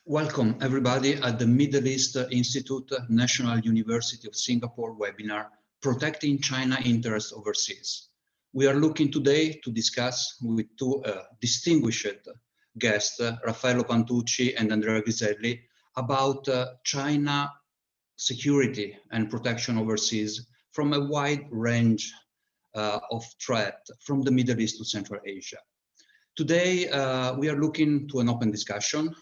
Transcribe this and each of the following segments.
Welcome everybody at the Middle East Institute National University of Singapore webinar, Protecting China Interests Overseas. We are looking today to discuss with two distinguished guests, Raffaello Pantucci and Andrea Ghiselli, about China security and protection overseas from a wide range of threat from the Middle East to Central Asia. Today, we are looking to an open discussion.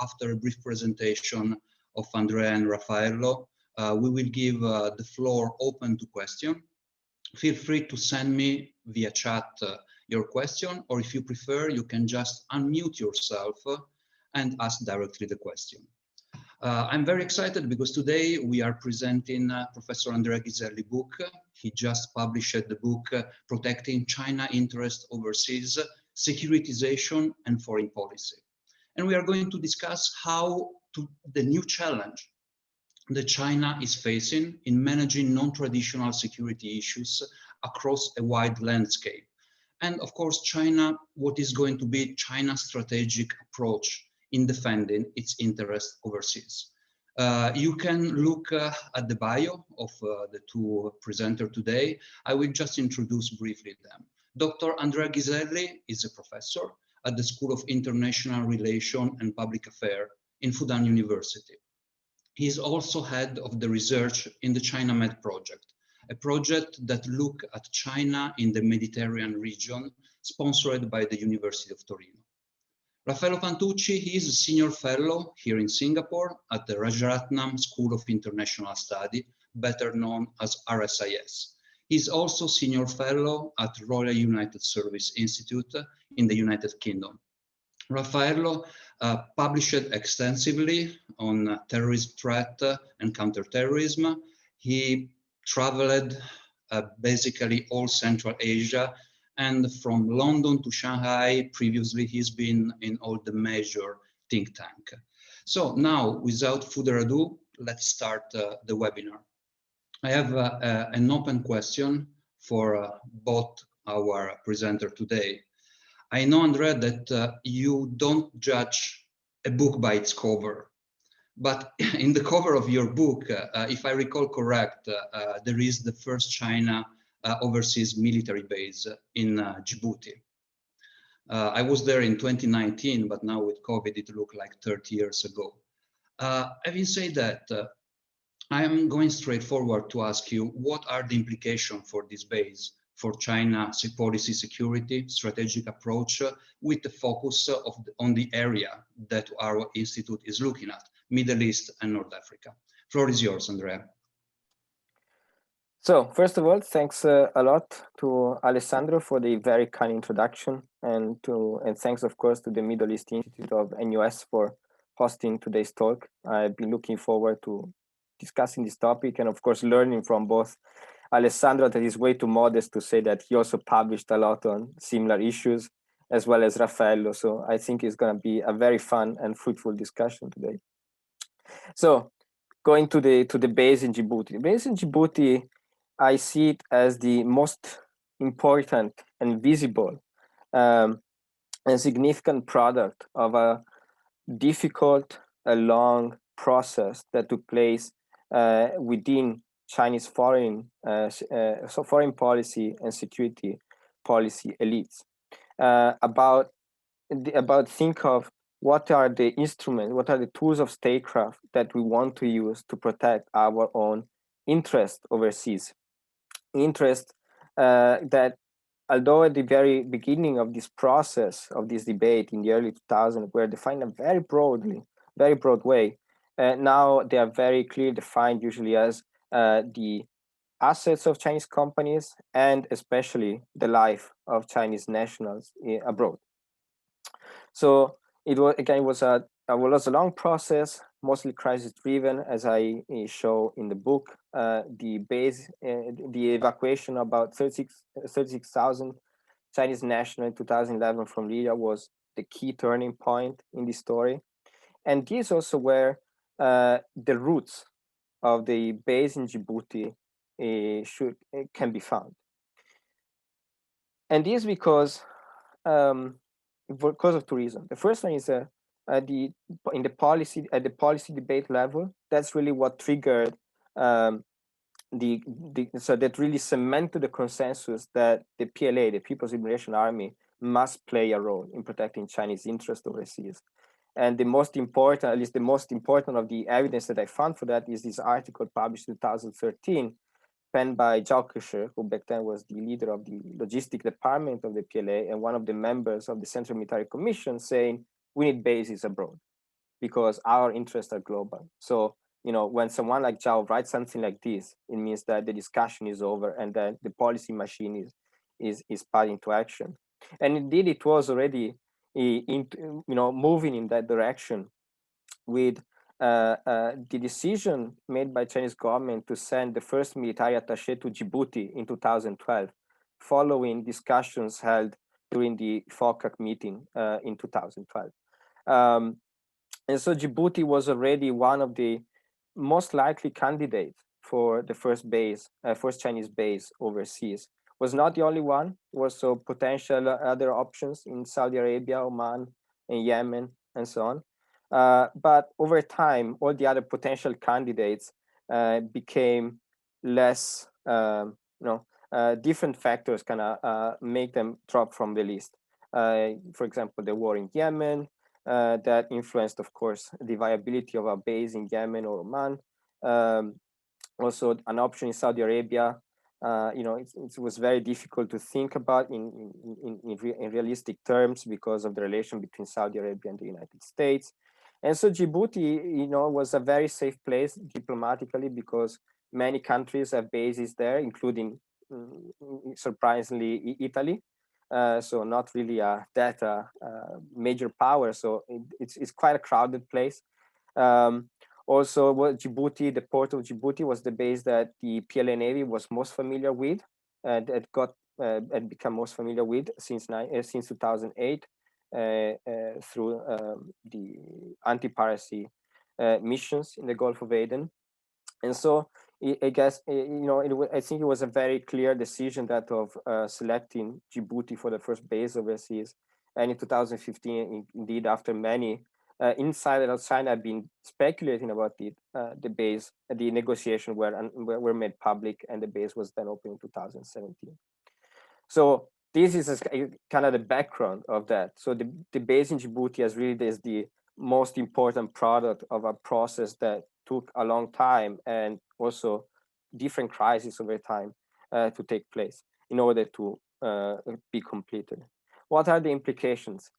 After a brief presentation of Andrea and Raffaello, we will give the floor open to question. Feel free to send me via chat your question, or if you prefer, you can just unmute yourself and ask directly the question. I'm very excited because today we are presenting Professor Andrea Ghiselli book. He just published the book, Protecting China Interests Overseas, Securitization and Foreign Policy. And we are going to discuss how the new challenge that China is facing in managing non-traditional security issues across a wide landscape. And of course, China, what is going to be China's strategic approach in defending its interests overseas. You can look at the bio of the two presenters today. I will just introduce briefly them. Dr. Andrea Ghiselli is a professor at the School of International Relations and Public Affairs in Fudan University. He is also head of the research in the China Med project, a project that looks at China in the Mediterranean region, sponsored by the University of Torino. Raffaello Pantucci, he is a senior fellow here in Singapore at the Rajaratnam School of International Study, better known as RSIS. He's also senior fellow at Royal United Service Institute in the United Kingdom. Raffaello published extensively on terrorist threat and counterterrorism. He traveled basically all Central Asia, and from London to Shanghai, previously he's been in all the major think tank. So now, without further ado, let's start the webinar. I have an open question for both our presenter today. I know, Andrea, that you don't judge a book by its cover, but in the cover of your book, if I recall correct, there is the first China overseas military base in Djibouti. I was there in 2019, but now with COVID, it looked like 30 years ago. Having said that, I am going straight forward to ask you, what are the implications for this base for China's policy security, strategic approach, with the focus on the area that our institute is looking at, Middle East and North Africa? Floor is yours, Andrea. So first of all, thanks a lot to Alessandro for the very kind introduction, and thanks of course to the Middle East Institute of NUS for hosting today's talk. I've been looking forward to discussing this topic and of course learning from both Alessandro, that is way too modest to say that he also published a lot on similar issues, as well as Raffaello. So I think it's going to be a very fun and fruitful discussion today. So going to the base in Djibouti. The base in Djibouti, I see it as the most important and visible and significant product of a difficult, a long process that took place within Chinese foreign policy and security policy elites. Think of what are the instruments, what are the tools of statecraft that we want to use to protect our own interest overseas. Interest that, although at the very beginning of this process, of this debate in the early 2000s, were defined in a very broad way, now they are very clearly defined usually as the assets of Chinese companies and especially the life of Chinese nationals abroad. So it was a long process, mostly crisis-driven, as I show in the book. The evacuation about 36,000 Chinese nationals in 2011 from Libya was the key turning point in this story, and these also were the roots of the base in Djibouti can be found. And this because of two reasons. The first one is in the policy at the policy debate level. That's really what triggered so that really cemented the consensus that the PLA, the People's Liberation Army, must play a role in protecting Chinese interests overseas. And the most important, at least the most important of the evidence that I found for that is this article published in 2013, penned by Zhao Keshi, who back then was the leader of the logistic department of the PLA and one of the members of the Central Military Commission, saying we need bases abroad because our interests are global. So, you know, when someone like Zhao writes something like this, it means that the discussion is over and that the policy machine is put into action. And indeed, it was already moving in that direction with the decision made by Chinese government to send the first military attaché to Djibouti in 2012, following discussions held during the FOCAC meeting in 2012. And so Djibouti was already one of the most likely candidates for the first Chinese base overseas. Was not the only one, was so potential other options in Saudi Arabia, Oman, and Yemen, and so on. But over time, all the other potential candidates became less, different factors kind of make them drop from the list. For example, the war in Yemen, that influenced, of course, the viability of a base in Yemen or Oman. Also, an option in Saudi Arabia. It was very difficult to think about in realistic terms because of the relation between Saudi Arabia and the United States. And so Djibouti, was a very safe place diplomatically because many countries have bases there, including, surprisingly, Italy. So not really that major power. So it's quite a crowded place. Also, Djibouti, the port of Djibouti was the base that the PLA Navy was most familiar with, and had become most familiar with since 2008 through the anti-piracy missions in the Gulf of Aden. And so I guess, I think it was a very clear decision that of selecting Djibouti for the first base overseas. And in 2015, indeed, after many inside and outside have been speculating about it, the base, the negotiation were made public, and the base was then opened in 2017. So this is kind of the background of that. So the base in Djibouti is the most important product of a process that took a long time and also different crises over time to take place in order to be completed. What are the implications?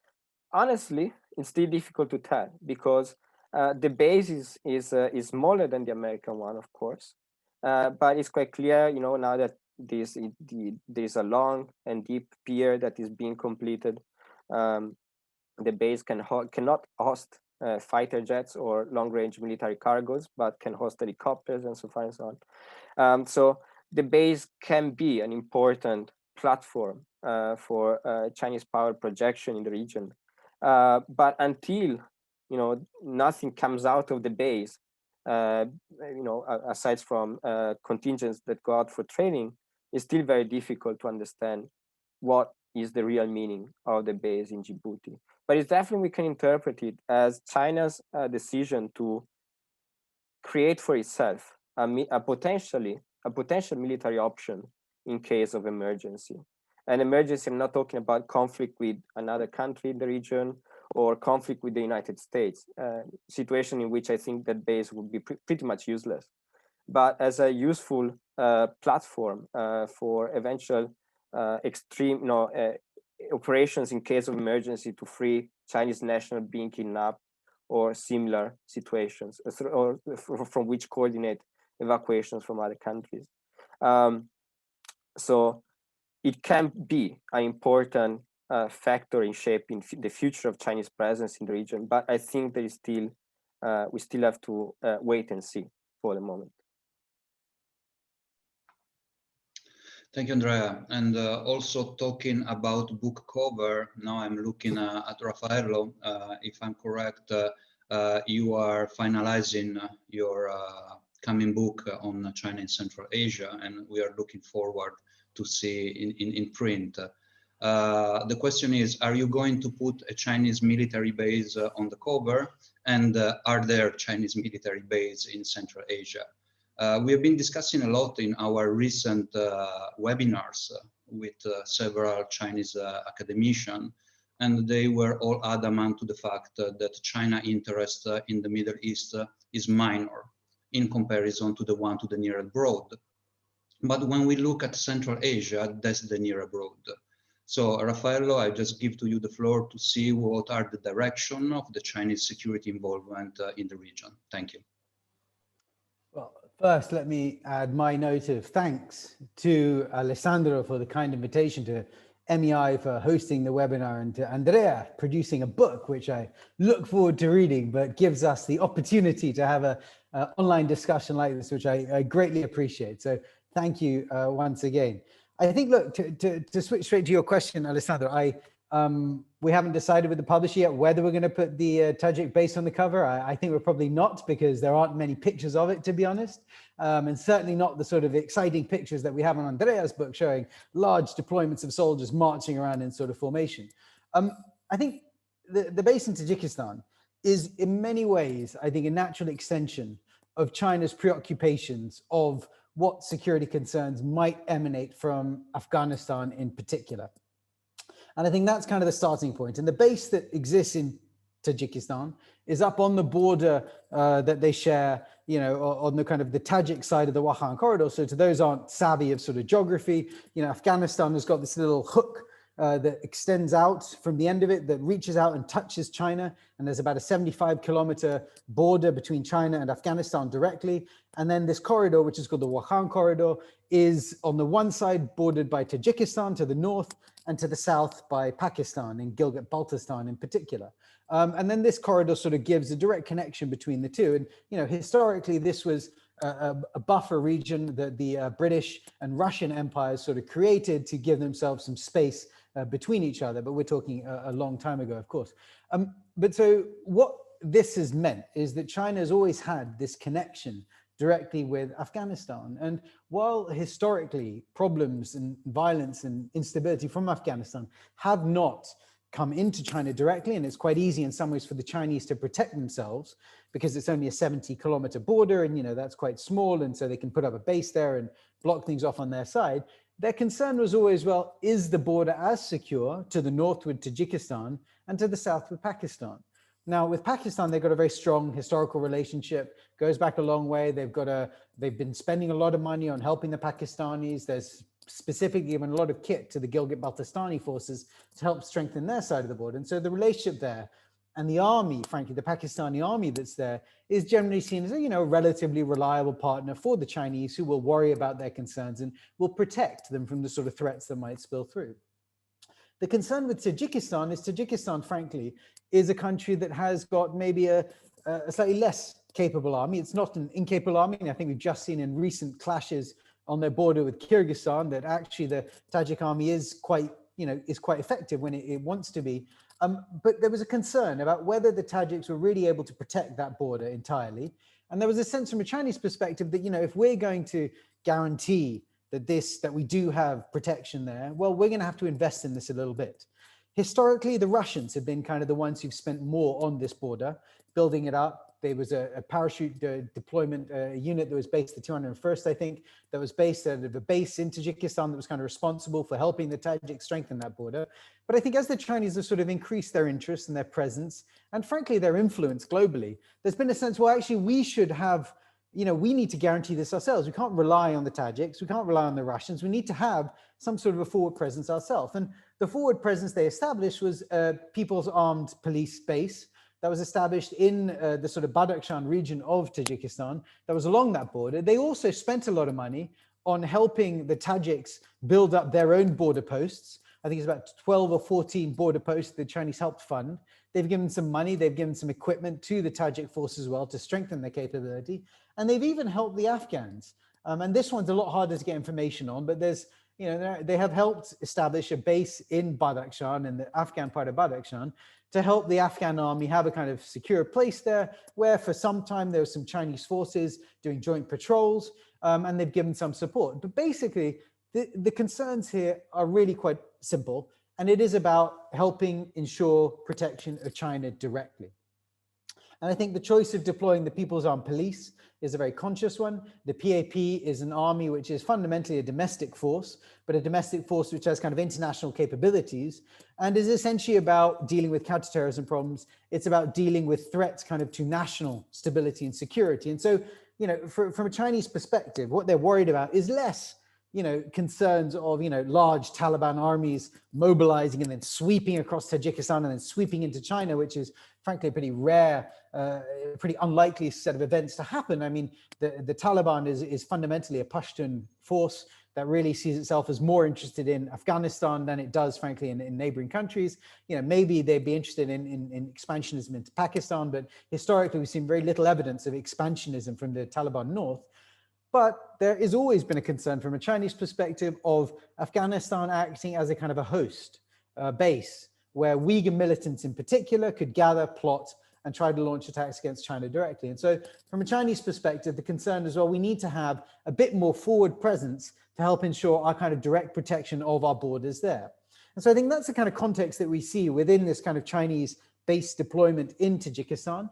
Honestly, it's still difficult to tell because the base is smaller than the American one, of course, but it's quite clear, now that there's a long and deep pier that is being completed. The base cannot host fighter jets or long-range military cargos, but can host helicopters and so far and so on. So the base can be an important platform for Chinese power projection in the region. But until nothing comes out of the base, aside from contingents that go out for training, it's still very difficult to understand what is the real meaning of the base in Djibouti. But it's definitely, we can interpret it as China's decision to create for itself a potential military option in case of emergency. An emergency, I'm not talking about conflict with another country in the region or conflict with the United States, situation in which I think that base would be pretty much useless, but as a useful platform for eventual extreme operations in case of emergency to free Chinese nationals being kidnapped or similar situations, or from which coordinate evacuations from other countries. So it can be an important factor in shaping the future of Chinese presence in the region, but I think there is still, we still have to wait and see for the moment. Thank you, Andrea. And also talking about book cover, now I'm looking at Raffaello. If I'm correct, you are finalizing your coming book on China and Central Asia, and we are looking forward to see in print. The question is, are you going to put a Chinese military base on the cover? And are there Chinese military bases in Central Asia? We have been discussing a lot in our recent webinars with several Chinese academicians, and they were all adamant to the fact that China's interest in the Middle East is minor in comparison to the one to the near abroad. But when we look at Central Asia, that's the near abroad. So Raffaello, I just give to you the floor to see what are the direction of the Chinese security involvement in the region. Thank you. Well, first, let me add my note of thanks to Alessandro for the kind invitation, to MEI for hosting the webinar, and to Andrea producing a book, which I look forward to reading, but gives us the opportunity to have a online discussion like this, which I greatly appreciate. So thank you once again. I think, look, to switch straight to your question, Alessandro, we haven't decided with the publisher yet whether we're going to put the Tajik base on the cover. I think we're probably not, because there aren't many pictures of it, to be honest, and certainly not the sort of exciting pictures that we have in Andrea's book showing large deployments of soldiers marching around in sort of formation. I think the base in Tajikistan is in many ways, I think, a natural extension of China's preoccupations of what security concerns might emanate from Afghanistan in particular. And I think that's kind of the starting point. And the base that exists in Tajikistan is up on the border that they share, you know, on the kind of the Tajik side of the Wakhan corridor. So to those aren't savvy of sort of geography, you know, Afghanistan has got this little hook that extends out from the end of it, that reaches out and touches China. And there's about a 75-kilometer border between China and Afghanistan directly. And then this corridor, which is called the Wakhan corridor, is on the one side bordered by Tajikistan to the north, and to the south by Pakistan, and Gilgit-Baltistan in particular. And then this corridor sort of gives a direct connection between the two. And, you know, historically, this was a buffer region that the British and Russian empires sort of created to give themselves some space between each other. But we're talking a long time ago, of course. But so what this has meant is that China has always had this connection directly with Afghanistan. And while historically problems and violence and instability from Afghanistan have not come into China directly, and it's quite easy in some ways for the Chinese to protect themselves because it's only a 70-kilometer border, and, you know, that's quite small, and so they can put up a base there and block things off on their side. Their concern was always, well, is the border as secure to the north with Tajikistan and to the south with Pakistan? Now, with Pakistan, they've got a very strong historical relationship, goes back a long way. They've been spending a lot of money on helping the Pakistanis. There's specifically given a lot of kit to the Gilgit-Baltistani forces to help strengthen their side of the border. And so the relationship there, and the army, frankly, the Pakistani army that's there, is generally seen as a, you know, relatively reliable partner for the Chinese, who will worry about their concerns and will protect them from the sort of threats that might spill through. The concern with Tajikistan is Tajikistan, frankly, is a country that has got maybe a slightly less capable army. It's not an incapable army. I think we've just seen in recent clashes on their border with Kyrgyzstan that actually the Tajik army is quite, you know, is quite effective when it wants to be. But there was a concern about whether the Tajiks were really able to protect that border entirely. And there was a sense from a Chinese perspective that, you know, if we're going to guarantee that we do have protection there, well, we're going to have to invest in this a little bit. Historically, the Russians have been kind of the ones who've spent more on this border, building it up. There was a parachute deployment unit that was based at 201st, I think, that was based at a base in Tajikistan that was kind of responsible for helping the Tajiks strengthen that border. But I think as the Chinese have sort of increased their interest and their presence, and frankly, their influence globally, there's been a sense, well, actually, we should have, you know, we need to guarantee this ourselves. We can't rely on the Tajiks. We can't rely on the Russians. We need to have some sort of a forward presence ourselves. And the forward presence they established was People's Armed Police Base that was established in the sort of Badakhshan region of Tajikistan that was along that border. They also spent a lot of money on helping the Tajiks build up their own border posts. I think it's about 12 or 14 border posts the Chinese helped fund. They've given some money, they've given some equipment to the Tajik forces as well to strengthen their capability. And they've even helped the Afghans. And this one's a lot harder to get information on, but there's, you know, they have helped establish a base in Badakhshan, in the Afghan part of Badakhshan, to help the Afghan army have a kind of secure place there, where for some time there were some Chinese forces doing joint patrols, and they've given some support. But basically, the concerns here are really quite simple. and it is about helping ensure protection of China directly. And I think the choice of deploying the People's Armed Police is a very conscious one. The PAP is an army which is fundamentally a domestic force, but a domestic force which has kind of international capabilities and is essentially about dealing with counterterrorism problems. It's about dealing with threats kind of to national stability and security. And so, you know, from a Chinese perspective, what they're worried about is less, you know, concerns of, you know, large Taliban armies mobilizing and then sweeping across Tajikistan and then sweeping into China, which is frankly a pretty rare, pretty unlikely set of events to happen. I mean, the Taliban is fundamentally a Pashtun force that really sees itself as more interested in Afghanistan than it does, frankly, in neighboring countries. You know, maybe they'd be interested in expansionism into Pakistan, but historically we've seen very little evidence of expansionism from the Taliban north. But there has always been a concern from a Chinese perspective of Afghanistan acting as a kind of a host base where Uyghur militants in particular could gather, plot, and try to launch attacks against China directly. And so from a Chinese perspective, the concern is, well, we need to have a bit more forward presence to help ensure our kind of direct protection of our borders there. And so I think that's the kind of context that we see within this kind of Chinese base deployment in Tajikistan.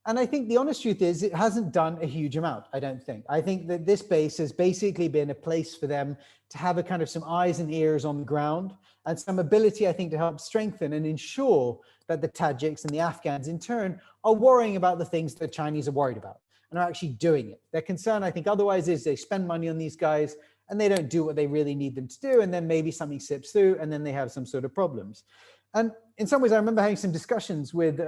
And I think the honest truth is it hasn't done a huge amount, I don't think. I think that this base has basically been a place for them to have a kind of some eyes and ears on the ground and some ability, I think, to help strengthen and ensure that the Tajiks and the Afghans in turn are worrying about the things that the Chinese are worried about and are actually doing it. Their concern, I think, otherwise is they spend money on these guys and they don't do what they really need them to do. And then maybe something slips through and then they have some sort of problems. And in some ways, I remember having some discussions with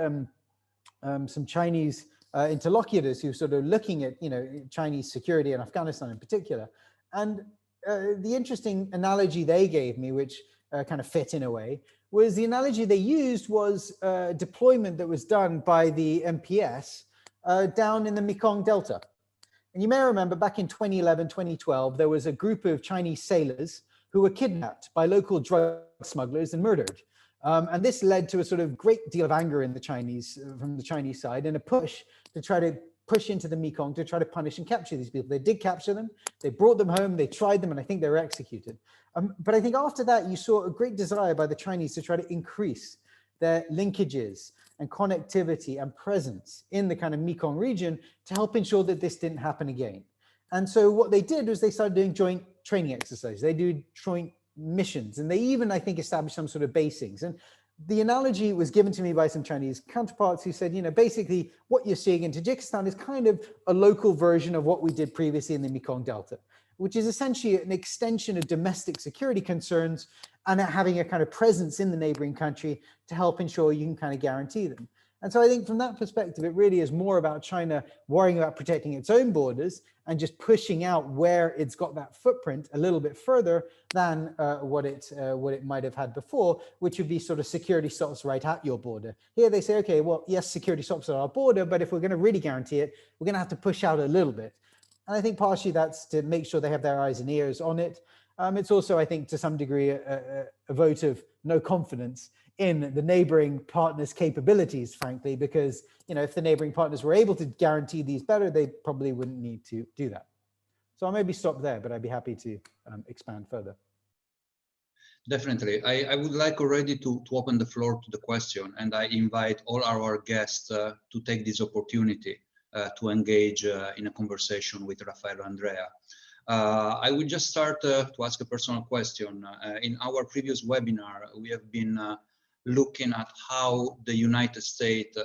some Chinese interlocutors who sort of looking at, you know, Chinese security in Afghanistan in particular. And the interesting analogy they gave me, which kind of fit in a way, was the analogy they used was deployment that was done by the MPS down in the Mekong Delta. And you may remember back in 2011, 2012, there was a group of Chinese sailors who were kidnapped by local drug smugglers and murdered. And this led to a sort of great deal of anger in the Chinese, from the Chinese side, and a push to try to push into the Mekong to try to punish and capture these people. They did capture them, they brought them home, they tried them, and I think they were executed. But I think after that, you saw a great desire by the Chinese to try to increase their linkages and connectivity and presence in the kind of Mekong region to help ensure that this didn't happen again. And so what they did was they started doing joint training exercises. They do joint missions, and they even, I think, established some sort of basings. And the analogy was given to me by some Chinese counterparts who said, you know, basically what you're seeing in Tajikistan is kind of a local version of what we did previously in the Mekong Delta, which is essentially an extension of domestic security concerns and having a kind of presence in the neighboring country to help ensure you can kind of guarantee them. And so I think from that perspective, it really is more about China worrying about protecting its own borders and just pushing out where it's got that footprint a little bit further than what it might have had before, which would be sort of security stops right at your border. Here they say, okay, well, yes, security stops at our border, but if we're going to really guarantee it, we're going to have to push out a little bit. And I think partially that's to make sure they have their eyes and ears on it. It's also, I think, to some degree, a vote of no confidence in the neighboring partners' capabilities, frankly, because, you know, if the neighboring partners were able to guarantee these better, they probably wouldn't need to do that. So I'll maybe stop there, but I'd be happy to expand further. Definitely. I would like already to open the floor to the question, and I invite all our guests to take this opportunity to engage in a conversation with Raffaello and Andrea. I will just start to ask a personal question. In our previous webinar, we have been looking at how the United States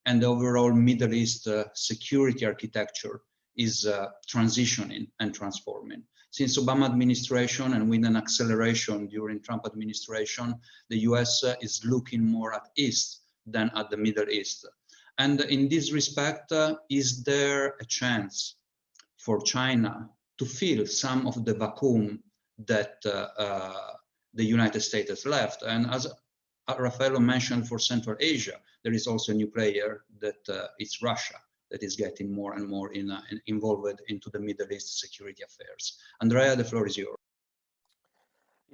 and the overall Middle East security architecture is transitioning and transforming. Since Obama administration and with an acceleration during Trump administration, the US is looking more at East than at the Middle East. And in this respect, is there a chance for China to fill some of the vacuum that the United States has left? And as Raffaello mentioned, for Central Asia, there is also a new player that it's Russia that is getting more and more involved into the Middle East security affairs. Andrea, the floor is yours.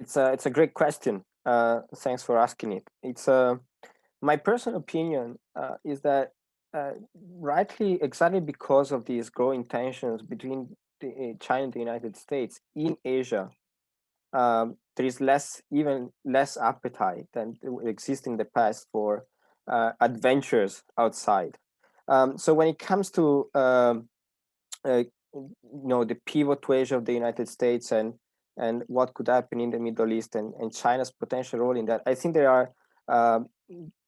It's a great question. Thanks for asking it. It's my personal opinion is that rightly, exactly because of these growing tensions between China and the United States in Asia, there is even less appetite than existed in the past for adventures outside. So when it comes to the pivot to Asia of the United States and what could happen in the Middle East and China's potential role in that, I think there are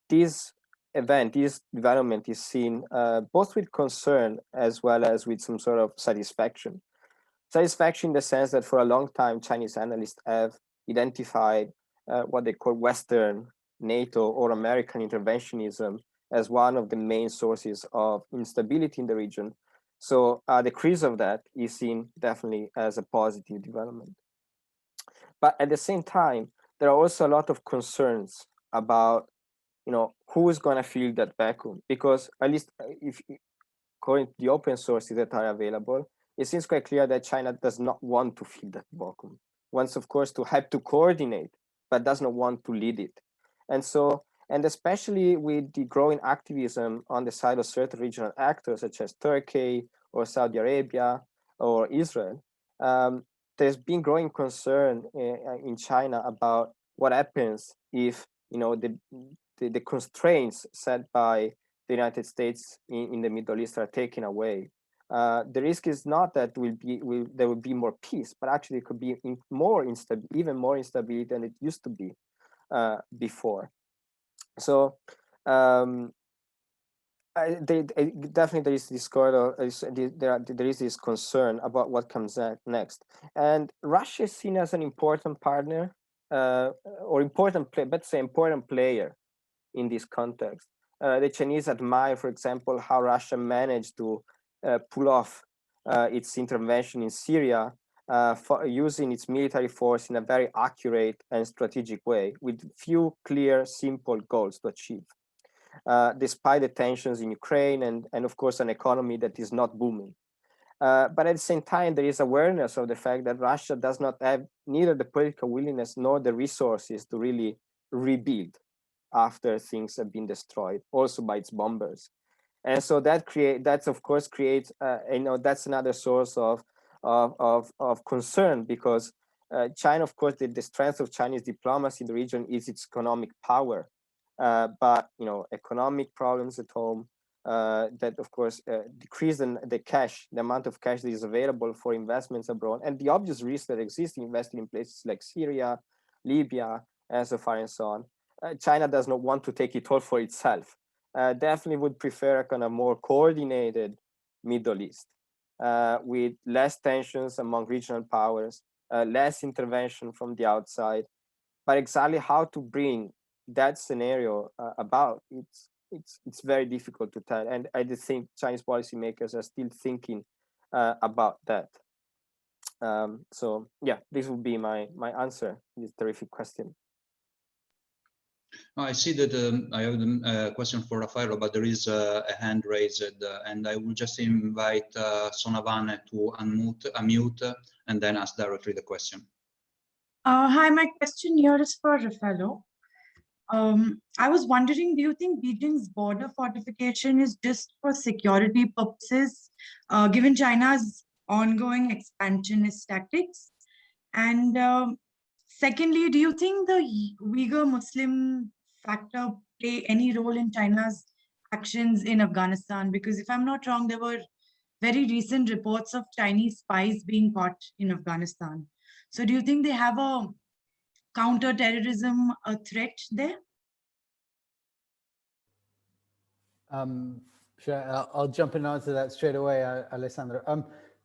this development is seen both with concern as well as with some sort of satisfaction. Satisfaction in the sense that for a long time, Chinese analysts have identified what they call Western, NATO, or American interventionism as one of the main sources of instability in the region. So the decrease of that is seen definitely as a positive development. But at the same time, there are also a lot of concerns about, who is going to fill that vacuum, because at least if according to the open sources that are available, it seems quite clear that China does not want to fill that vacuum. Wants, of course, to help to coordinate, but does not want to lead it. And especially with the growing activism on the side of certain regional actors, such as Turkey or Saudi Arabia or Israel, there's been growing concern in China about what happens if the constraints set by the United States in the Middle East are taken away. The risk is not that there will be more peace, but actually it could be even more instability than it used to be before. So definitely there is this corridor. There is this concern about what comes next, and Russia is seen as an important partner or important player in this context. The Chinese admire, for example, how Russia managed to pull off its intervention in Syria using its military force in a very accurate and strategic way, with few clear, simple goals to achieve, despite the tensions in Ukraine and of course, an economy that is not booming. But at the same time, there is awareness of the fact that Russia does not have neither the political willingness nor the resources to really rebuild after things have been destroyed, also by its bombers. And so that of course creates, that's another source of concern, because China, of course, the strength of Chinese diplomacy in the region is its economic power. But economic problems at home that, of course, decrease the amount of cash that is available for investments abroad, and the obvious risk that exists in investing in places like Syria, Libya, and so far and so on. China does not want to take it all for itself. Definitely would prefer a kind of more coordinated Middle East with less tensions among regional powers, less intervention from the outside. But exactly how to bring that scenario about, it's very difficult to tell. And I just think Chinese policymakers are still thinking about that. So yeah, this would be my answer to this terrific question. I see that I have a question for Raffaello, but there is a hand raised, and I will just invite Sonavane to unmute and then ask directly the question. Hi, my question here is for Raffaello. I was wondering, do you think Beijing's border fortification is just for security purposes, given China's ongoing expansionist tactics? And secondly, do you think the Uyghur Muslim factor play any role in China's actions in Afghanistan? Because if I'm not wrong, there were very recent reports of Chinese spies being caught in Afghanistan. So do you think they have a counter-terrorism threat there? Sure, I'll jump in and answer that straight away, Alessandro.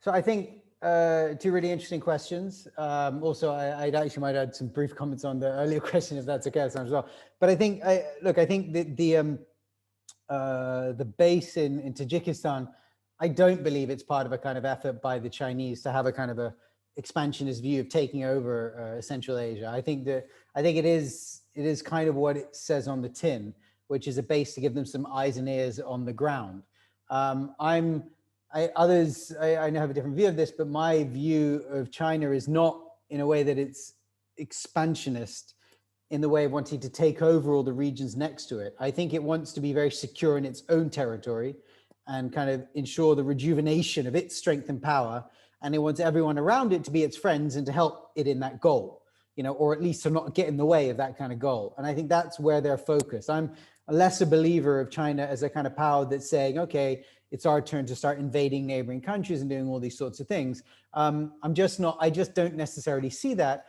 So I think two really interesting questions. Also, I'd actually might add some brief comments on the earlier question, if that's okay, Alessandro, as well. But I think, I think the base in Tajikistan, I don't believe it's part of a kind of effort by the Chinese to have a kind of a expansionist view of taking over Central Asia. I think it is kind of what it says on the tin, which is a base to give them some eyes and ears on the ground. Others I know have a different view of this, but my view of China is not in a way that it's expansionist in the way of wanting to take over all the regions next to it. I think it wants to be very secure in its own territory and kind of ensure the rejuvenation of its strength and power. And it wants everyone around it to be its friends and to help it in that goal. you know, or at least to not get in the way of that kind of goal. And I think that's where they're focused. I'm less a believer of China as a kind of power that's saying, okay, it's our turn to start invading neighboring countries and doing all these sorts of things. I just don't necessarily see that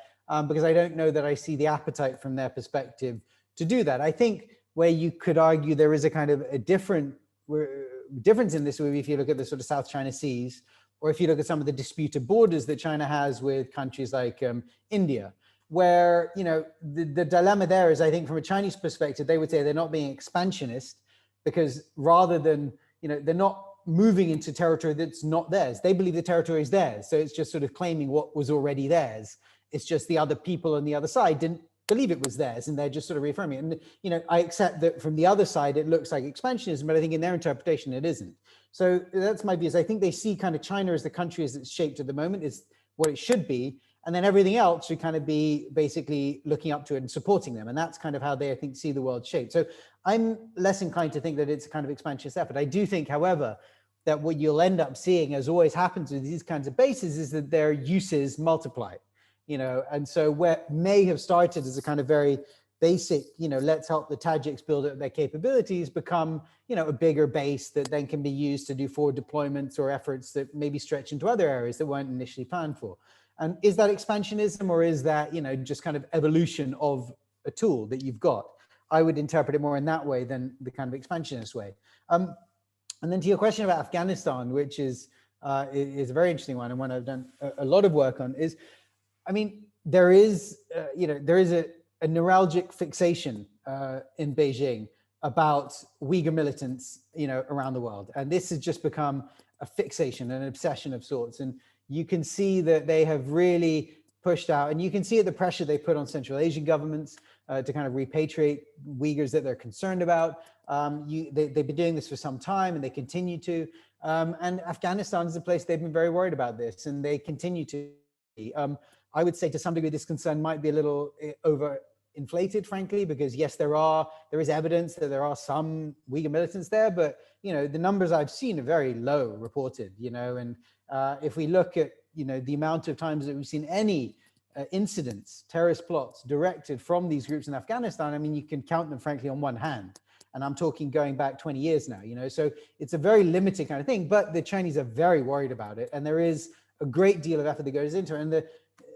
because I don't know that I see the appetite from their perspective to do that. I think where you could argue there is a kind of a difference in this, if you look at the sort of South China Seas, or if you look at some of the disputed borders that China has with countries like India, where, you know, the dilemma there is, I think from a Chinese perspective, they would say they're not being expansionist because rather than, you know, they're not moving into territory that's not theirs. They believe the territory is theirs. So it's just sort of claiming what was already theirs. It's just the other people on the other side didn't believe it was theirs and they're just sort of reaffirming it. And, you know, I accept that from the other side, it looks like expansionism, but I think in their interpretation, it isn't. So that's my view. Is I think they see kind of China as the country as it's shaped at the moment is what it should be. And then everything else should kind of be basically looking up to it and supporting them. And that's kind of how they, I think, see the world shaped. So I'm less inclined to think that it's a kind of expansionist effort. I do think, however, that what you'll end up seeing, as always happens with these kinds of bases, is that their uses multiply, you know, and so where may have started as a kind of very basic, you know, let's help the Tajiks build up their capabilities, become, you know, a bigger base that then can be used to do forward deployments or efforts that maybe stretch into other areas that weren't initially planned for. And is that expansionism, or is that, you know, just kind of evolution of a tool that you've got? I would interpret it more in that way than the kind of expansionist way. And then to your question about Afghanistan, which is a very interesting one and one I've done a lot of work on, is, I mean, there is, you know, there is a neuralgic fixation in Beijing about Uyghur militants, you know, around the world. And this has just become a fixation, an obsession of sorts. And you can see that they have really pushed out, and you can see the pressure they put on Central Asian governments to kind of repatriate Uyghurs that they're concerned about. They've been doing this for some time and they continue to. And Afghanistan is a place they've been very worried about this, and they continue to be. I would say to some degree this concern might be a little overinflated, frankly, because yes, there is evidence that there are some Uyghur militants there, but you know, the numbers I've seen are very low reported, you know, and if we look at, you know, the amount of times that we've seen any incidents, terrorist plots directed from these groups in Afghanistan, I mean, you can count them frankly on one hand. And I'm talking going back 20 years now, you know, so it's a very limited kind of thing, but the Chinese are very worried about it. And there is a great deal of effort that goes into it. And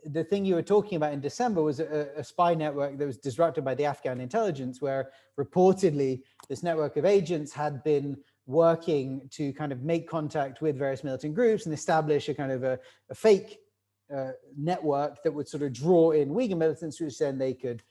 the thing you were talking about in December was a spy network that was disrupted by the Afghan intelligence, where reportedly this network of agents had been working to kind of make contact with various militant groups and establish a kind of a fake network that would sort of draw in Uyghur militants, which then they could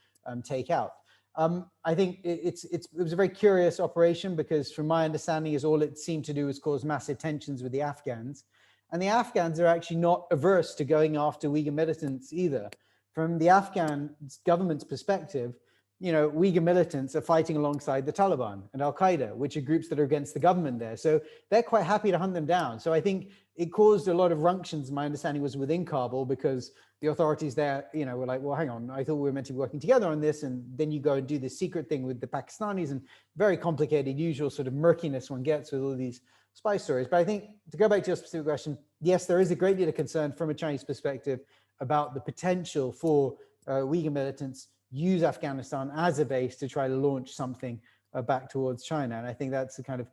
take out. I think it was a very curious operation because from my understanding is all it seemed to do was cause massive tensions with the Afghans. And the Afghans are actually not averse to going after Uyghur militants either. From the Afghan government's perspective, you know, Uyghur militants are fighting alongside the Taliban and Al-Qaeda, which are groups that are against the government there. So they're quite happy to hunt them down. So I think it caused a lot of ructions, my understanding was within Kabul, because the authorities there, you know, were like, well, hang on, I thought we were meant to be working together on this. And then you go and do this secret thing with the Pakistanis, and very complicated, usual sort of murkiness one gets with all these spy stories. But I think to go back to your specific question, yes, there is a great deal of concern from a Chinese perspective about the potential for Uyghur militants use Afghanistan as a base to try to launch something back towards China. And I think that's a kind of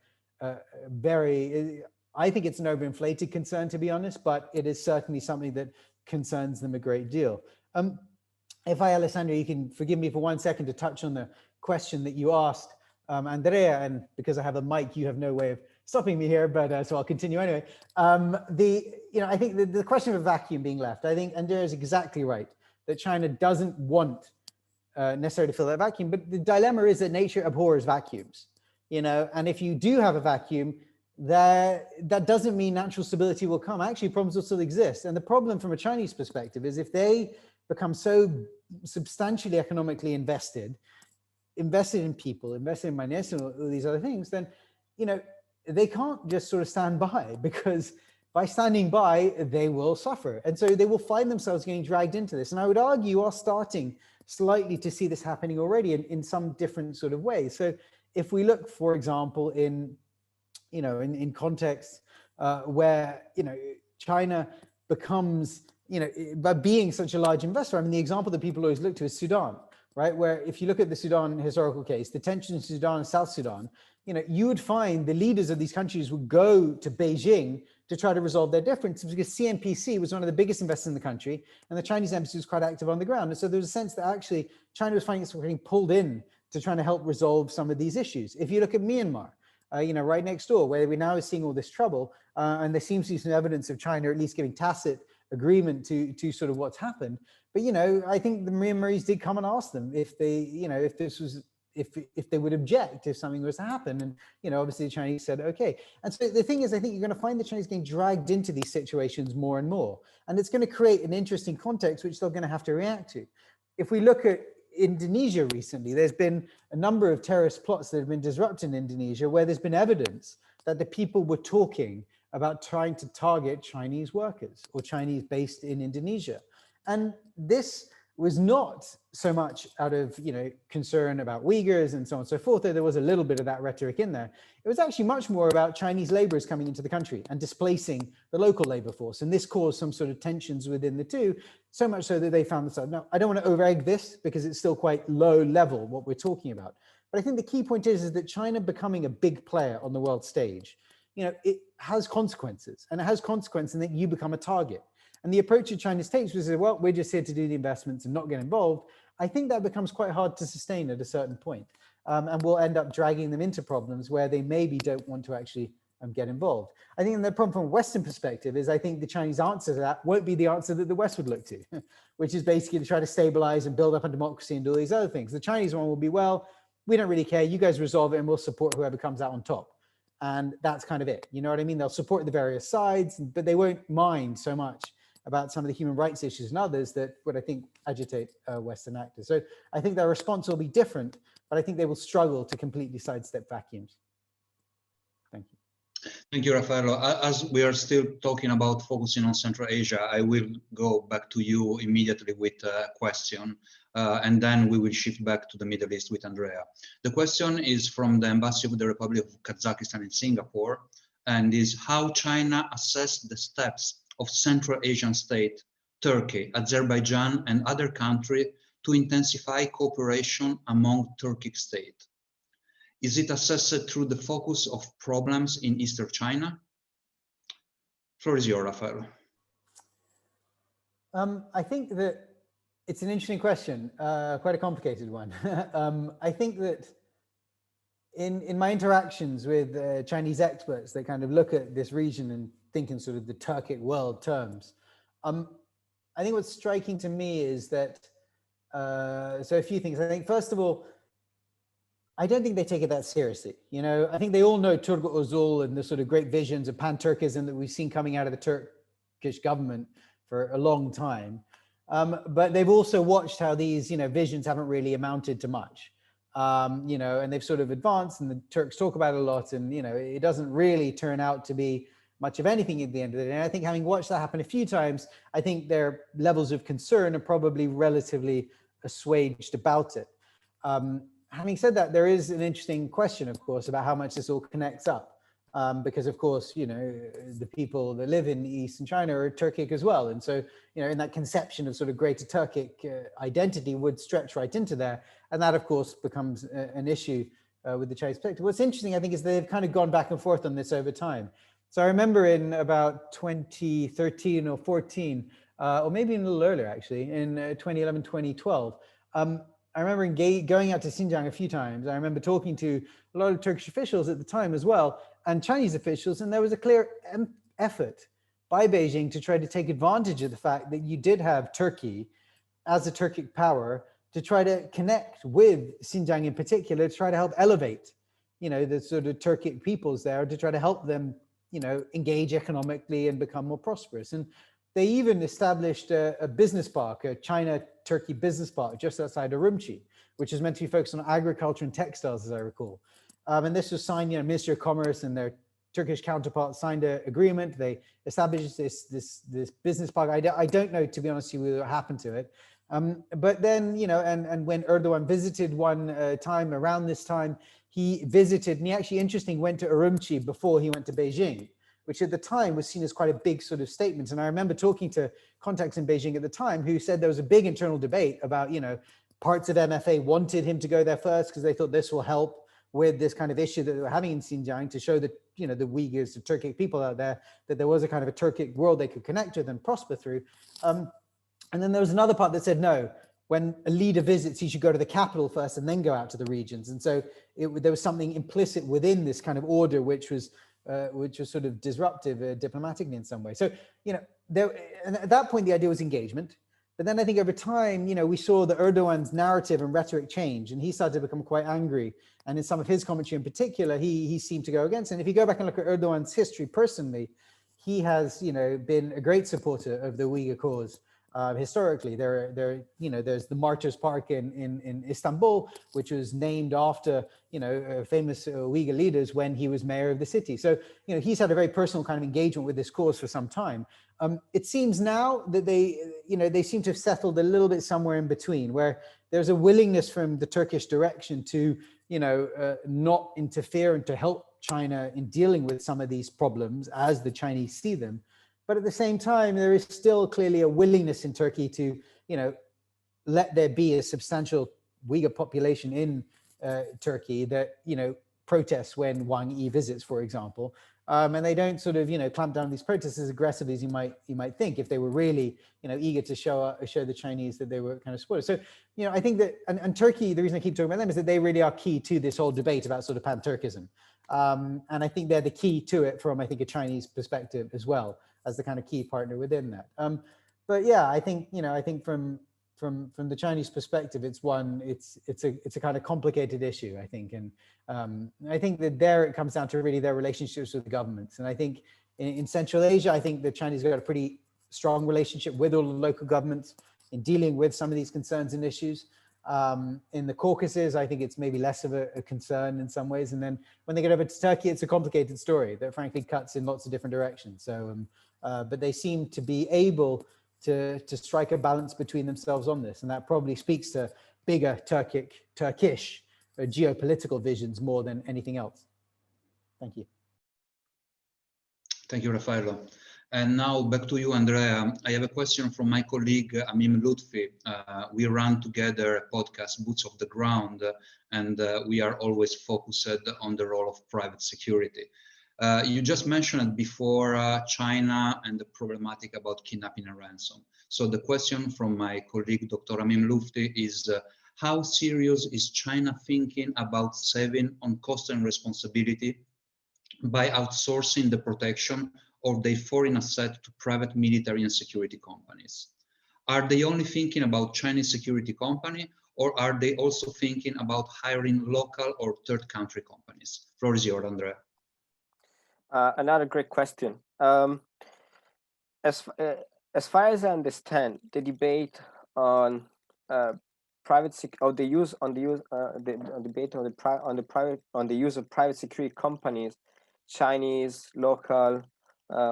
I think it's an overinflated concern, to be honest, but it is certainly something that concerns them a great deal. If Alessandro, you can forgive me for 1 second to touch on the question that you asked Andrea, and because I have a mic, you have no way of stopping me here, but so I'll continue anyway. I think the question of a vacuum being left, I think Andrea is exactly right, that China doesn't want necessarily to fill that vacuum, but the dilemma is that nature abhors vacuums, you know, and if you do have a vacuum, that doesn't mean natural stability will come. Actually, problems will still exist. And the problem from a Chinese perspective is if they become so substantially economically invested in people, invested in miners and all these other things, then, you know, they can't just sort of stand by, because by standing by, they will suffer. And so they will find themselves getting dragged into this. And I would argue are starting slightly to see this happening already in some different sort of ways. So if we look, for example, in contexts where, you know, China becomes, by being such a large investor, I mean, the example that people always look to is Sudan, right? Where if you look at the Sudan historical case, the tension in Sudan and South Sudan, you would find the leaders of these countries would go to Beijing to try to resolve their differences, because CNPC was one of the biggest investors in the country, and the Chinese embassy was quite active on the ground. And so there's a sense that actually China was finding itself getting pulled in to trying to help resolve some of these issues. If you look at Myanmar, right next door, where we're now seeing all this trouble, and there seems to be some evidence of China at least giving tacit agreement to sort of what's happened. But I think the Myanmaris did come and ask them if they, if they would object if something was to happen, and obviously the Chinese said okay. And so the thing is, I think you're going to find the Chinese getting dragged into these situations more and more, and it's going to create an interesting context which they're going to have to react to. If we look at Indonesia recently, there's been a number of terrorist plots that have been disrupted in Indonesia where there's been evidence that the people were talking about trying to target Chinese workers or Chinese based in Indonesia. And this was not so much out of concern about Uyghurs and so on and so forth, though there was a little bit of that rhetoric in there. It was actually much more about Chinese laborers coming into the country and displacing the local labor force. And this caused some sort of tensions within the two, so much so that they found themselves, now I don't want to over-egg this because it's still quite low level what we're talking about. But I think the key point is that China becoming a big player on the world stage, it has consequences, and it has consequences in that you become a target. And the approach that China takes was, well, we're just here to do the investments and not get involved. I think that becomes quite hard to sustain at a certain point, and we'll end up dragging them into problems where they maybe don't want to actually get involved. I think the problem from a Western perspective is I think the Chinese answer to that won't be the answer that the West would look to, which is basically to try to stabilize and build up a democracy and do all these other things. The Chinese one will be, well, we don't really care, you guys resolve it and we'll support whoever comes out on top. And that's kind of it. You know what I mean? They'll support the various sides, but they won't mind so much about some of the human rights issues and others that would, I think, agitate Western actors. So I think their response will be different, but I think they will struggle to completely sidestep vacuums. Thank you. Thank you, Raffaello. As we are still talking about focusing on Central Asia, I will go back to you immediately with a question, and then we will shift back to the Middle East with Andrea. The question is from the Embassy of the Republic of Kazakhstan in Singapore, and is how China assessed the steps of Central Asian state, Turkey, Azerbaijan, and other countries to intensify cooperation among Turkic states. Is it assessed through the focus of problems in Eastern China? Floor is yours, Raffaello. I think that it's an interesting question, quite a complicated one. I think that in my interactions with Chinese experts that kind of look at this region and think in sort of the Turkic world terms, I think what's striking to me is that, so a few things. I think, first of all, I don't think they take it that seriously. I think they all know Turgut Özal and the sort of great visions of pan-Turkism that we've seen coming out of the Turkish government for a long time. But they've also watched how these, visions haven't really amounted to much. And they've sort of advanced, and the Turks talk about it a lot, and, it doesn't really turn out to be much of anything at the end of the day. And I think having watched that happen a few times, I think their levels of concern are probably relatively assuaged about it. Having said that, there is an interesting question, of course, about how much this all connects up. Because of course, the people that live in Eastern China are Turkic as well. And so, in that conception of sort of greater Turkic identity would stretch right into there. And that, of course, becomes an issue with the Chinese perspective. What's interesting, I think, is they've kind of gone back and forth on this over time. So I remember in about 2013 or 14, or maybe a little earlier, actually, in 2011, 2012, I remember going out to Xinjiang a few times. I remember talking to a lot of Turkish officials at the time as well, and Chinese officials, and there was a clear effort by Beijing to try to take advantage of the fact that you did have Turkey as a Turkic power to try to connect with Xinjiang in particular, to try to help elevate, the sort of Turkic peoples there, to try to help them, engage economically and become more prosperous. And they even established a business park, a China-Turkey business park just outside Urumqi, which is meant to be focused on agriculture and textiles, as I recall. And this was signed, Ministry of Commerce and their Turkish counterparts signed an agreement. They established this business park. I don't know, to be honest with you, what happened to it. But then, and when Erdogan visited one time around this time, he visited, and he actually, interesting, went to Urumqi before he went to Beijing, which at the time was seen as quite a big sort of statement. And I remember talking to contacts in Beijing at the time who said there was a big internal debate about, parts of MFA wanted him to go there first because they thought this will help with this kind of issue that they were having in Xinjiang, to show that, the Uyghurs, the Turkic people out there, that there was a kind of a Turkic world they could connect with and prosper through. And then there was another part that said, no, when a leader visits, he should go to the capital first and then go out to the regions. And so there was something implicit within this kind of order, which was sort of disruptive diplomatically in some way. So, and at that point, the idea was engagement. But then I think over time, we saw the Erdogan's narrative and rhetoric change, and he started to become quite angry. And in some of his commentary in particular, he seemed to go against it. And if you go back and look at Erdogan's history personally, he has, been a great supporter of the Uyghur cause. Historically, there's the Martyrs Park in Istanbul, which was named after, famous Uyghur leaders when he was mayor of the city. So, he's had a very personal kind of engagement with this cause for some time. It seems now that they seem to have settled a little bit somewhere in between, where there's a willingness from the Turkish direction to, not interfere and to help China in dealing with some of these problems as the Chinese see them. But at the same time, there is still clearly a willingness in Turkey to, let there be a substantial Uyghur population in Turkey that, protests when Wang Yi visits, for example. And they don't sort of, clamp down on these protests as aggressively as you might think, if they were really, eager to show the Chinese that they were kind of supportive. So, I think that, and Turkey, the reason I keep talking about them is that they really are key to this whole debate about sort of pan-Turkism. And I think they're the key to it from, I think, a Chinese perspective as well, as the kind of key partner within that. But yeah, I think, I think from the Chinese perspective, it's a kind of complicated issue, I think. And I think that there it comes down to really their relationships with the governments. And I think in Central Asia, I think the Chinese got a pretty strong relationship with all the local governments in dealing with some of these concerns and issues. In the Caucasus, I think it's maybe less of a concern in some ways. And then when they get over to Turkey, it's a complicated story that frankly cuts in lots of different directions. So, but they seem to be able to strike a balance between themselves on this. And that probably speaks to bigger Turkish geopolitical visions more than anything else. Thank you. Thank you, Raffaello. And now back to you, Andrea. I have a question from my colleague, Amim Lutfi. We run together a podcast, Boots of the Ground, and we are always focused on the role of private security. You just mentioned before China and the problematic about kidnapping and ransom. So the question from my colleague, Dr. Amim Lutfi, is how serious is China thinking about saving on cost and responsibility by outsourcing the protection of their foreign asset to private military and security companies? Are they only thinking about Chinese security company, or are they also thinking about hiring local or third country companies? Floor is yours, Andrea. Another great question. As far as I understand, the debate on the use of private security companies, Chinese, local,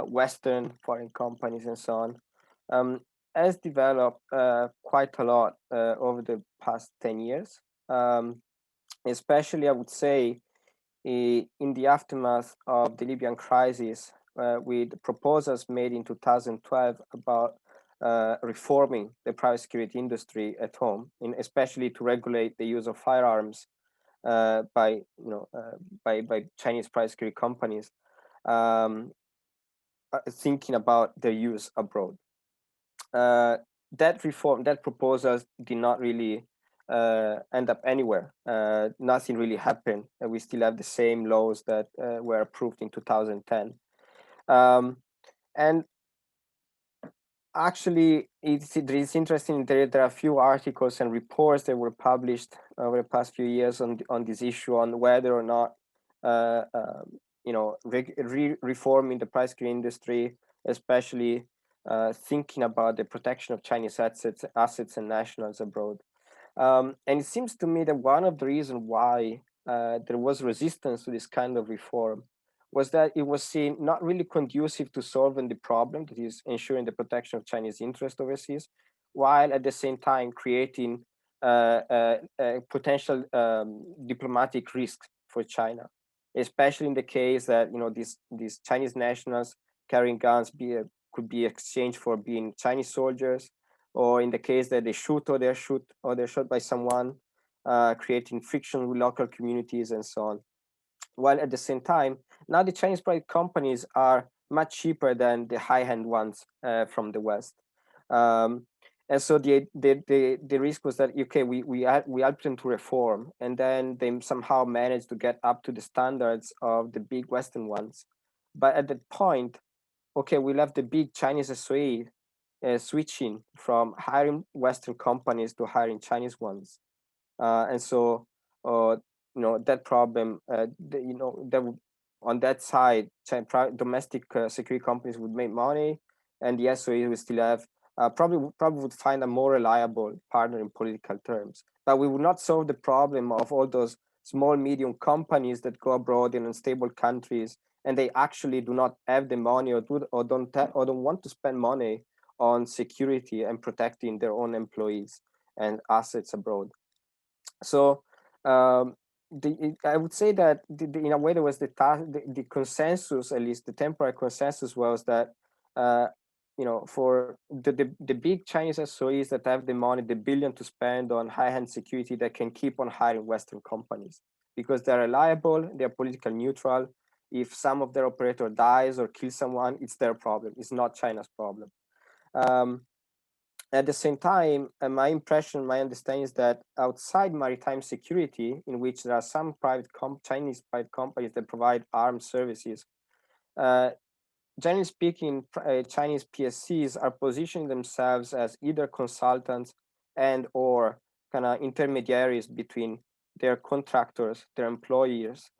Western foreign companies, and so on, has developed quite a lot over the past 10 years, especially I would say in the aftermath of the Libyan crisis, with proposals made in 2012 about reforming the private security industry at home, especially to regulate the use of firearms by Chinese private security companies, thinking about their use abroad. That proposals did not really end up anywhere. Nothing really happened. We still have the same laws that were approved in 2010. And actually, it's interesting. There are a few articles and reports that were published over the past few years on this issue, on whether or not reforming the private security industry, especially thinking about the protection of Chinese assets and nationals abroad. And it seems to me that one of the reasons why there was resistance to this kind of reform was that it was seen not really conducive to solving the problem, that is ensuring the protection of Chinese interests overseas, while at the same time creating potential diplomatic risks for China. especially in the case that these Chinese nationals carrying guns could be exchanged for being Chinese soldiers, or in the case that they shoot or they're shot by someone, creating friction with local communities and so on. While at the same time, now the Chinese private companies are much cheaper than the high-end ones from the West. And so the risk was that, okay, we helped them to reform, and then they somehow managed to get up to the standards of the big Western ones. But at that point, okay, we left the big Chinese SOE switching from hiring Western companies to hiring Chinese ones. And so, that problem, on that side, domestic security companies would make money, and the SOE would still have probably would find a more reliable partner in political terms. But we would not solve the problem of all those small, medium companies that go abroad in unstable countries, and they actually do not have the money or don't want to spend money on security and protecting their own employees and assets abroad. So I would say that in a way there was the consensus, at least the temporary consensus, was that for the big Chinese SOEs that have the money, the billion to spend on high-end security, that can keep on hiring Western companies because they're reliable, they're politically neutral. If some of their operator dies or kills someone, it's their problem. It's not China's problem. At the same time, my understanding is that outside maritime security, in which there are some Chinese private companies that provide armed services, generally speaking, Chinese PSCs are positioning themselves as either consultants and or kind of intermediaries between their contractors, their employers,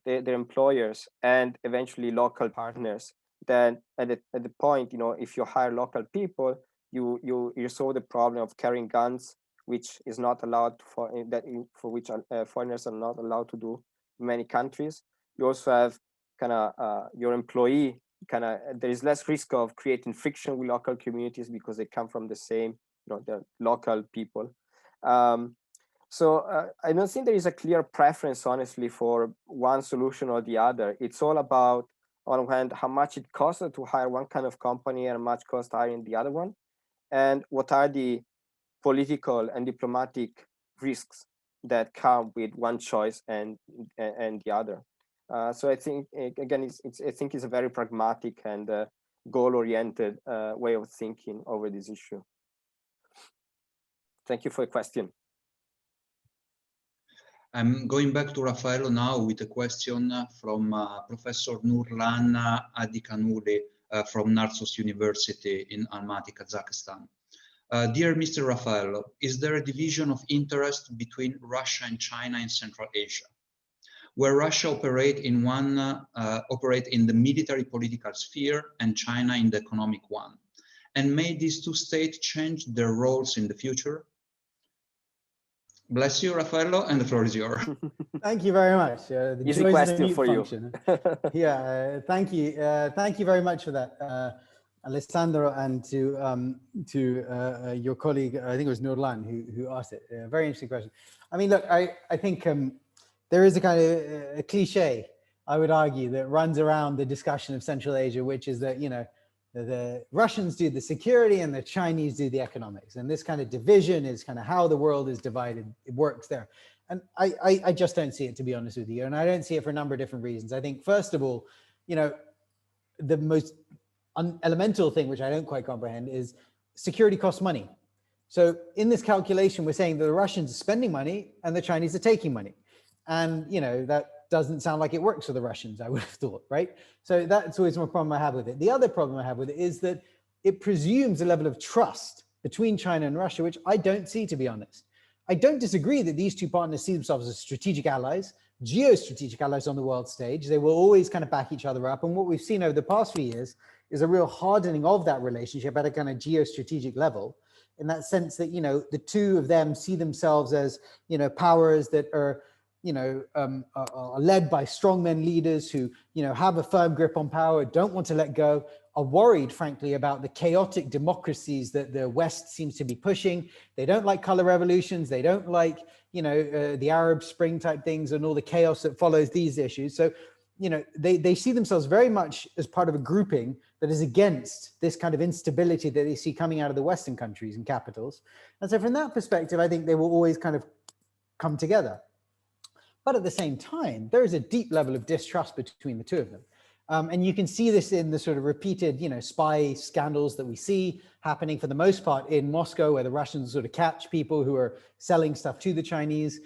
their employers, and eventually local partners. Then at the point, if you hire local people, you solve the problem of carrying guns, which is not allowed for which foreigners are not allowed to do in many countries. You also have kind of your employee there is less risk of creating friction with local communities because they come from the same, they're local people. So I don't think there is a clear preference, honestly, for one solution or the other. It's all about, on one hand, how much it costs to hire one kind of company and how much costs hiring the other one, and what are the political and diplomatic risks that come with one choice and the other. So I think, again, I think it's a very pragmatic and goal-oriented way of thinking over this issue. Thank you for the question. I'm going back to Raffaello now with a question from Professor Nurlan Adikanuli from Narsos University in Almaty, Kazakhstan. Dear Mr. Raffaello, is there a division of interest between Russia and China in Central Asia, where Russia operate in the military political sphere and China in the economic one? And may these two states change their roles in the future? Bless you, Raffaello, and the floor is yours. Thank you very much. Easy question for you. Yeah, thank you. Thank you very much for that, Alessandro, and to your colleague, I think it was Nurlan who asked it. Very interesting question. I mean, look, I think there is a kind of a cliche, I would argue, that runs around the discussion of Central Asia, which is that, the Russians do the security and the Chinese do the economics. And this kind of division is kind of how the world is divided. It works there. And I just don't see it, to be honest with you. And I don't see it for a number of different reasons. I think, first of all, the most elemental thing, which I don't quite comprehend, is security costs money. So in this calculation, we're saying that the Russians are spending money and the Chinese are taking money. And, that doesn't sound like it works for the Russians, I would have thought, right? So that's always one problem I have with it. The other problem I have with it is that it presumes a level of trust between China and Russia, which I don't see, to be honest. I don't disagree that these two partners see themselves as strategic allies, geostrategic allies on the world stage. They will always kind of back each other up. And what we've seen over the past few years is a real hardening of that relationship at a kind of geostrategic level, in that sense that, the two of them see themselves as, powers that are, are led by strongmen leaders who, have a firm grip on power, don't want to let go, are worried, frankly, about the chaotic democracies that the West seems to be pushing. They don't like color revolutions. They don't like, you know, the Arab Spring type things and all the chaos that follows these issues. So, you know, they see themselves very much as part of a grouping that is against this kind of instability that they see coming out of the Western countries and capitals. And so from that perspective, I think they will always kind of come together. But at the same time, there is a deep level of distrust between the two of them. And you can see this in the sort of repeated, you know, spy scandals that we see happening for the most part in Moscow, where the Russians sort of catch people who are selling stuff to the Chinese.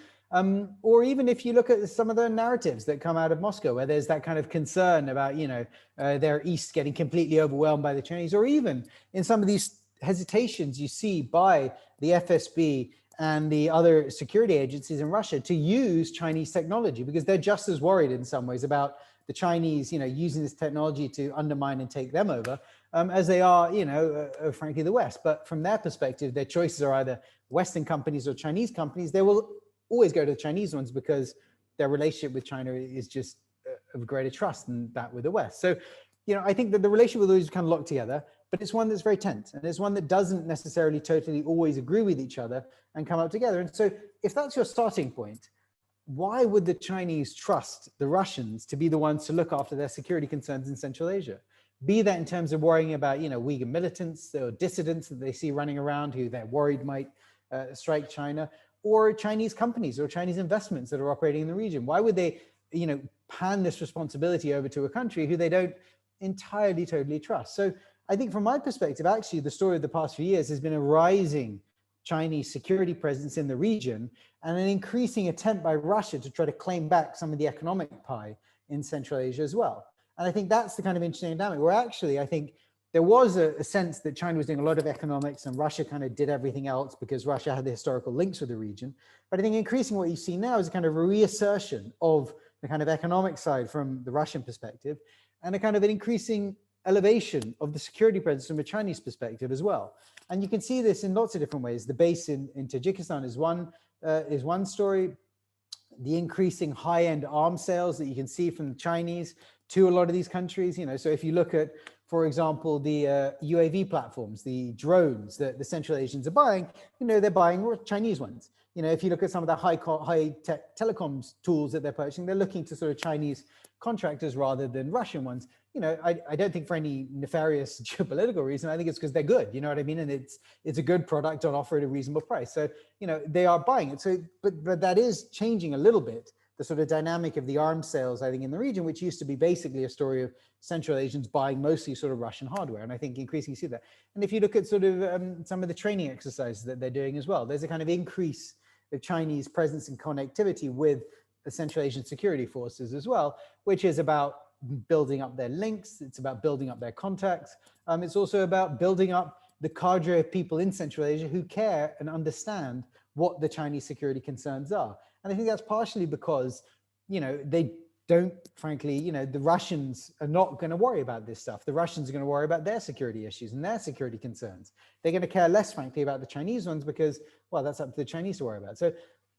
Or even if you look at some of the narratives that come out of Moscow, where there's that kind of concern about, you know, their East getting completely overwhelmed by the Chinese, or even in some of these hesitations you see by the FSB and the other security agencies in Russia to use Chinese technology, because they're just as worried in some ways about the Chinese, you know, using this technology to undermine and take them over, as they are, you know, frankly, the West. But from their perspective, their choices are either Western companies or Chinese companies. They will always go to the Chinese ones because their relationship with China is just of greater trust than that with the West. So, you know, I think that the relationship will always kind of locked together, but it's one that's very tense, and it's one that doesn't necessarily totally always agree with each other and come up together. And so if that's your starting point, why would the Chinese trust the Russians to be the ones to look after their security concerns in Central Asia? Be that in terms of worrying about, you know, Uyghur militants or dissidents that they see running around who they're worried might strike China, or Chinese companies or Chinese investments that are operating in the region. Why would they, you know, hand this responsibility over to a country who they don't entirely, totally trust? So I think from my perspective, actually, the story of the past few years has been a rising Chinese security presence in the region and an increasing attempt by Russia to try to claim back some of the economic pie in Central Asia as well. And I think that's the kind of interesting dynamic where actually I think there was a sense that China was doing a lot of economics and Russia kind of did everything else because Russia had the historical links with the region. But I think increasingly what you see now is a kind of a reassertion of the kind of economic side from the Russian perspective and a kind of an increasing elevation of the security presence from a Chinese perspective as well. And you can see this in lots of different ways. The base in Tajikistan is one story. The increasing high-end arms sales that you can see from the Chinese to a lot of these countries, you know, so if you look at, for example, the UAV platforms, the drones that the Central Asians are buying, you know, they're buying Chinese ones. You know, if you look at some of the high-tech telecoms tools that they're purchasing, they're looking to sort of Chinese contractors rather than Russian ones. You know, I don't think for any nefarious geopolitical reason. I think it's because they're good, you know what I mean? And it's a good product on offer at a reasonable price. So, you know, they are buying it. So, but that is changing a little bit, the sort of dynamic of the arms sales, I think, in the region, which used to be basically a story of Central Asians buying mostly sort of Russian hardware. And I think increasingly see that. And if you look at sort of some of the training exercises that they're doing as well, there's a kind of increase of Chinese presence and connectivity with the Central Asian security forces as well, which is about building up their links. It's about building up their contacts. It's also about building up the cadre of people in Central Asia who care and understand what the Chinese security concerns are. And I think that's partially because, you know, they don't, frankly, you know, the Russians are not going to worry about this stuff. The Russians are going to worry about their security issues and their security concerns. They're going to care less, frankly, about the Chinese ones because, well, that's up to the Chinese to worry about. So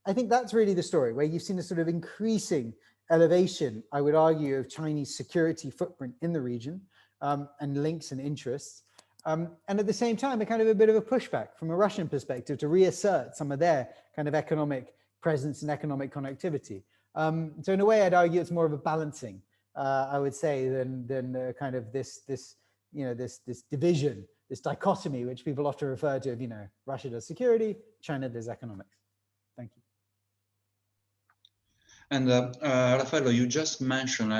I think that's really the story where you've seen a sort of increasing elevation, I would argue, of Chinese security footprint in the region and links and interests. And at the same time, a kind of a bit of a pushback from a Russian perspective to reassert some of their kind of economic presence and economic connectivity. So in a way, I'd argue it's more of a balancing, I would say, than kind of this you know, this division, this dichotomy, which people often refer to, you know, Russia does security, China does economics. Thank you. And Raffaello, you just mentioned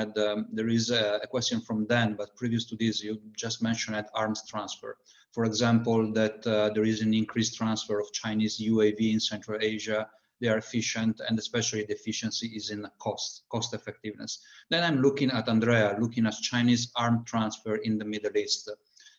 there is a question from Dan, but previous to this, you just mentioned arms transfer. For example, that there is an increased transfer of Chinese UAV in Central Asia. They are efficient, and especially the efficiency is in cost effectiveness. Then I'm looking at Andrea, looking at Chinese arm transfer in the Middle East.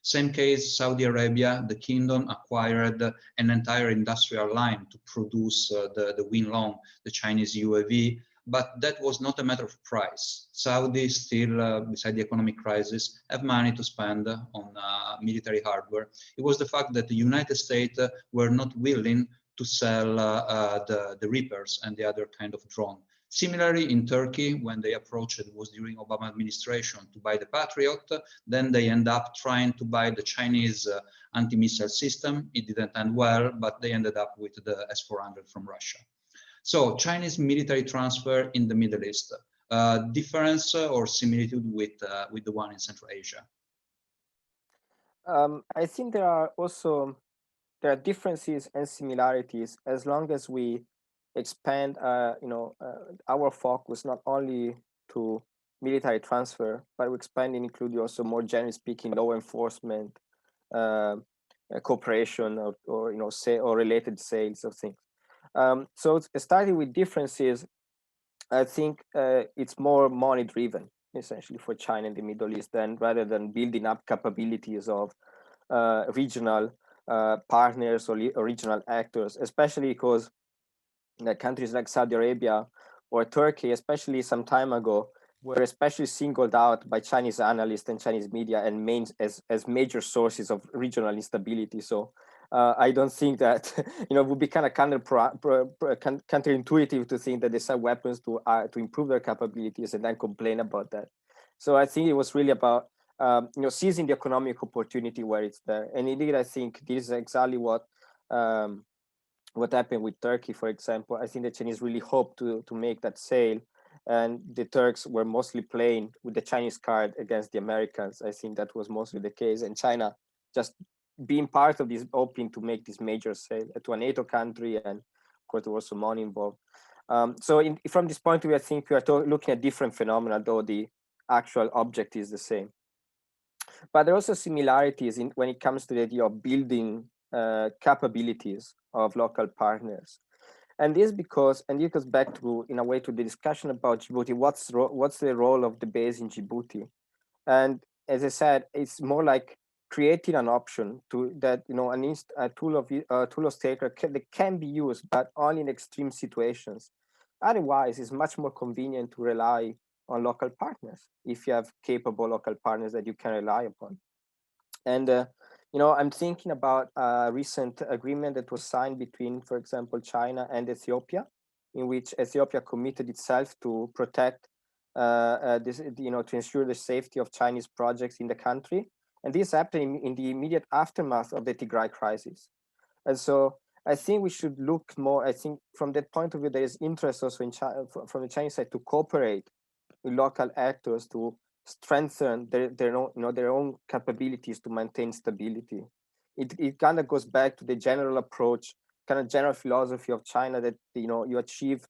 Same case, Saudi Arabia, the kingdom acquired an entire industrial line to produce the Winlong, the Chinese UAV. But that was not a matter of price. Saudi still, beside the economic crisis, have money to spend on military hardware. It was the fact that the United States were not willing to sell the Reapers and the other kind of drone. Similarly, in Turkey, when they approached, it was during Obama administration, to buy the Patriot, then they end up trying to buy the Chinese anti-missile system. It didn't end well, but they ended up with the S-400 from Russia. So Chinese military transfer in the Middle East, difference or similitude with the one in Central Asia? I think there are differences and similarities as long as we expand, our focus not only to military transfer, but we expand and include also, more generally speaking, law enforcement, cooperation, or related sales of things. So starting with differences, I think it's more money driven, essentially, for China and the Middle East, rather than building up capabilities of regional partners or regional actors, especially because countries like Saudi Arabia or Turkey, especially some time ago, were especially singled out by Chinese analysts and Chinese media and as major sources of regional instability. So I don't think that it would be kind of counterintuitive to think that they sell weapons to improve their capabilities and then complain about that. So I think it was really about seizing the economic opportunity where it's there. And indeed, I think this is exactly what happened with Turkey, for example. I think the Chinese really hoped to make that sale, and the Turks were mostly playing with the Chinese card against the Americans. I think that was mostly the case, and China just being part of this, hoping to make this major sale to a NATO country, and of course there was some money involved. So from this point of view, I think we are looking at different phenomena, though the actual object is the same. But there are also similarities when it comes to the idea of building capabilities of local partners. And this goes back to, in a way, to the discussion about Djibouti. What's the role of the base in Djibouti? And as I said, it's more like creating an option a tool of statecraft that can be used, but only in extreme situations. Otherwise, it's much more convenient to rely on local partners if you have capable local partners that you can rely upon. And I'm thinking about a recent agreement that was signed between, for example, China and Ethiopia, in which Ethiopia committed itself to protect to ensure the safety of Chinese projects in the country. And this happened in the immediate aftermath of the Tigray crisis. And so I think we should look more, I think from that point of view, there is interest also in China, from the Chinese side, to cooperate with local actors to strengthen their own capabilities to maintain stability. It kind of goes back to the general approach, kind of general philosophy of China, that you achieve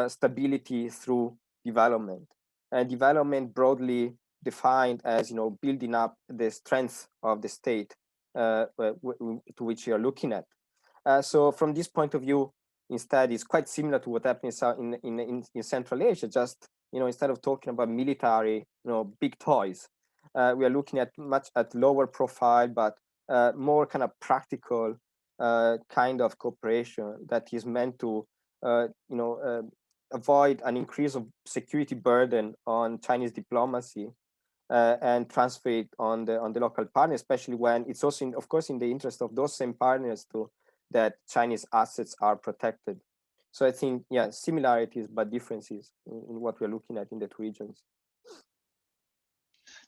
stability through development, and development broadly defined as building up the strength of the state to which you are looking at. So from this point of view, instead, it's quite similar to what happens in Central Asia. Just instead of talking about military, big toys, we are looking at lower profile, but more kind of practical kind of cooperation that is meant to, avoid an increase of security burden on Chinese diplomacy and transfer it on the local partner, especially when it's also, of course, in the interest of those same partners that Chinese assets are protected. So I think, yeah, similarities but differences in what we're looking at in the two regions.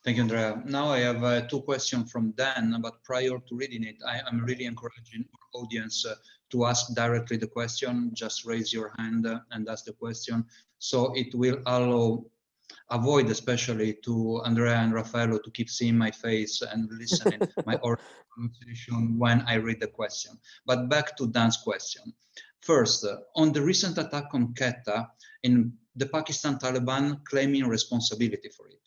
Thank you, Andrea. Now I have two questions from Dan, but prior to reading it, I'm really encouraging our audience to ask directly the question. Just raise your hand and ask the question. So it will avoid, especially to Andrea and Raffaello, to keep seeing my face and listening my oral pronunciation when I read the question. But back to Dan's question. First, on the recent attack on Quetta, in the Pakistan Taliban claiming responsibility for it.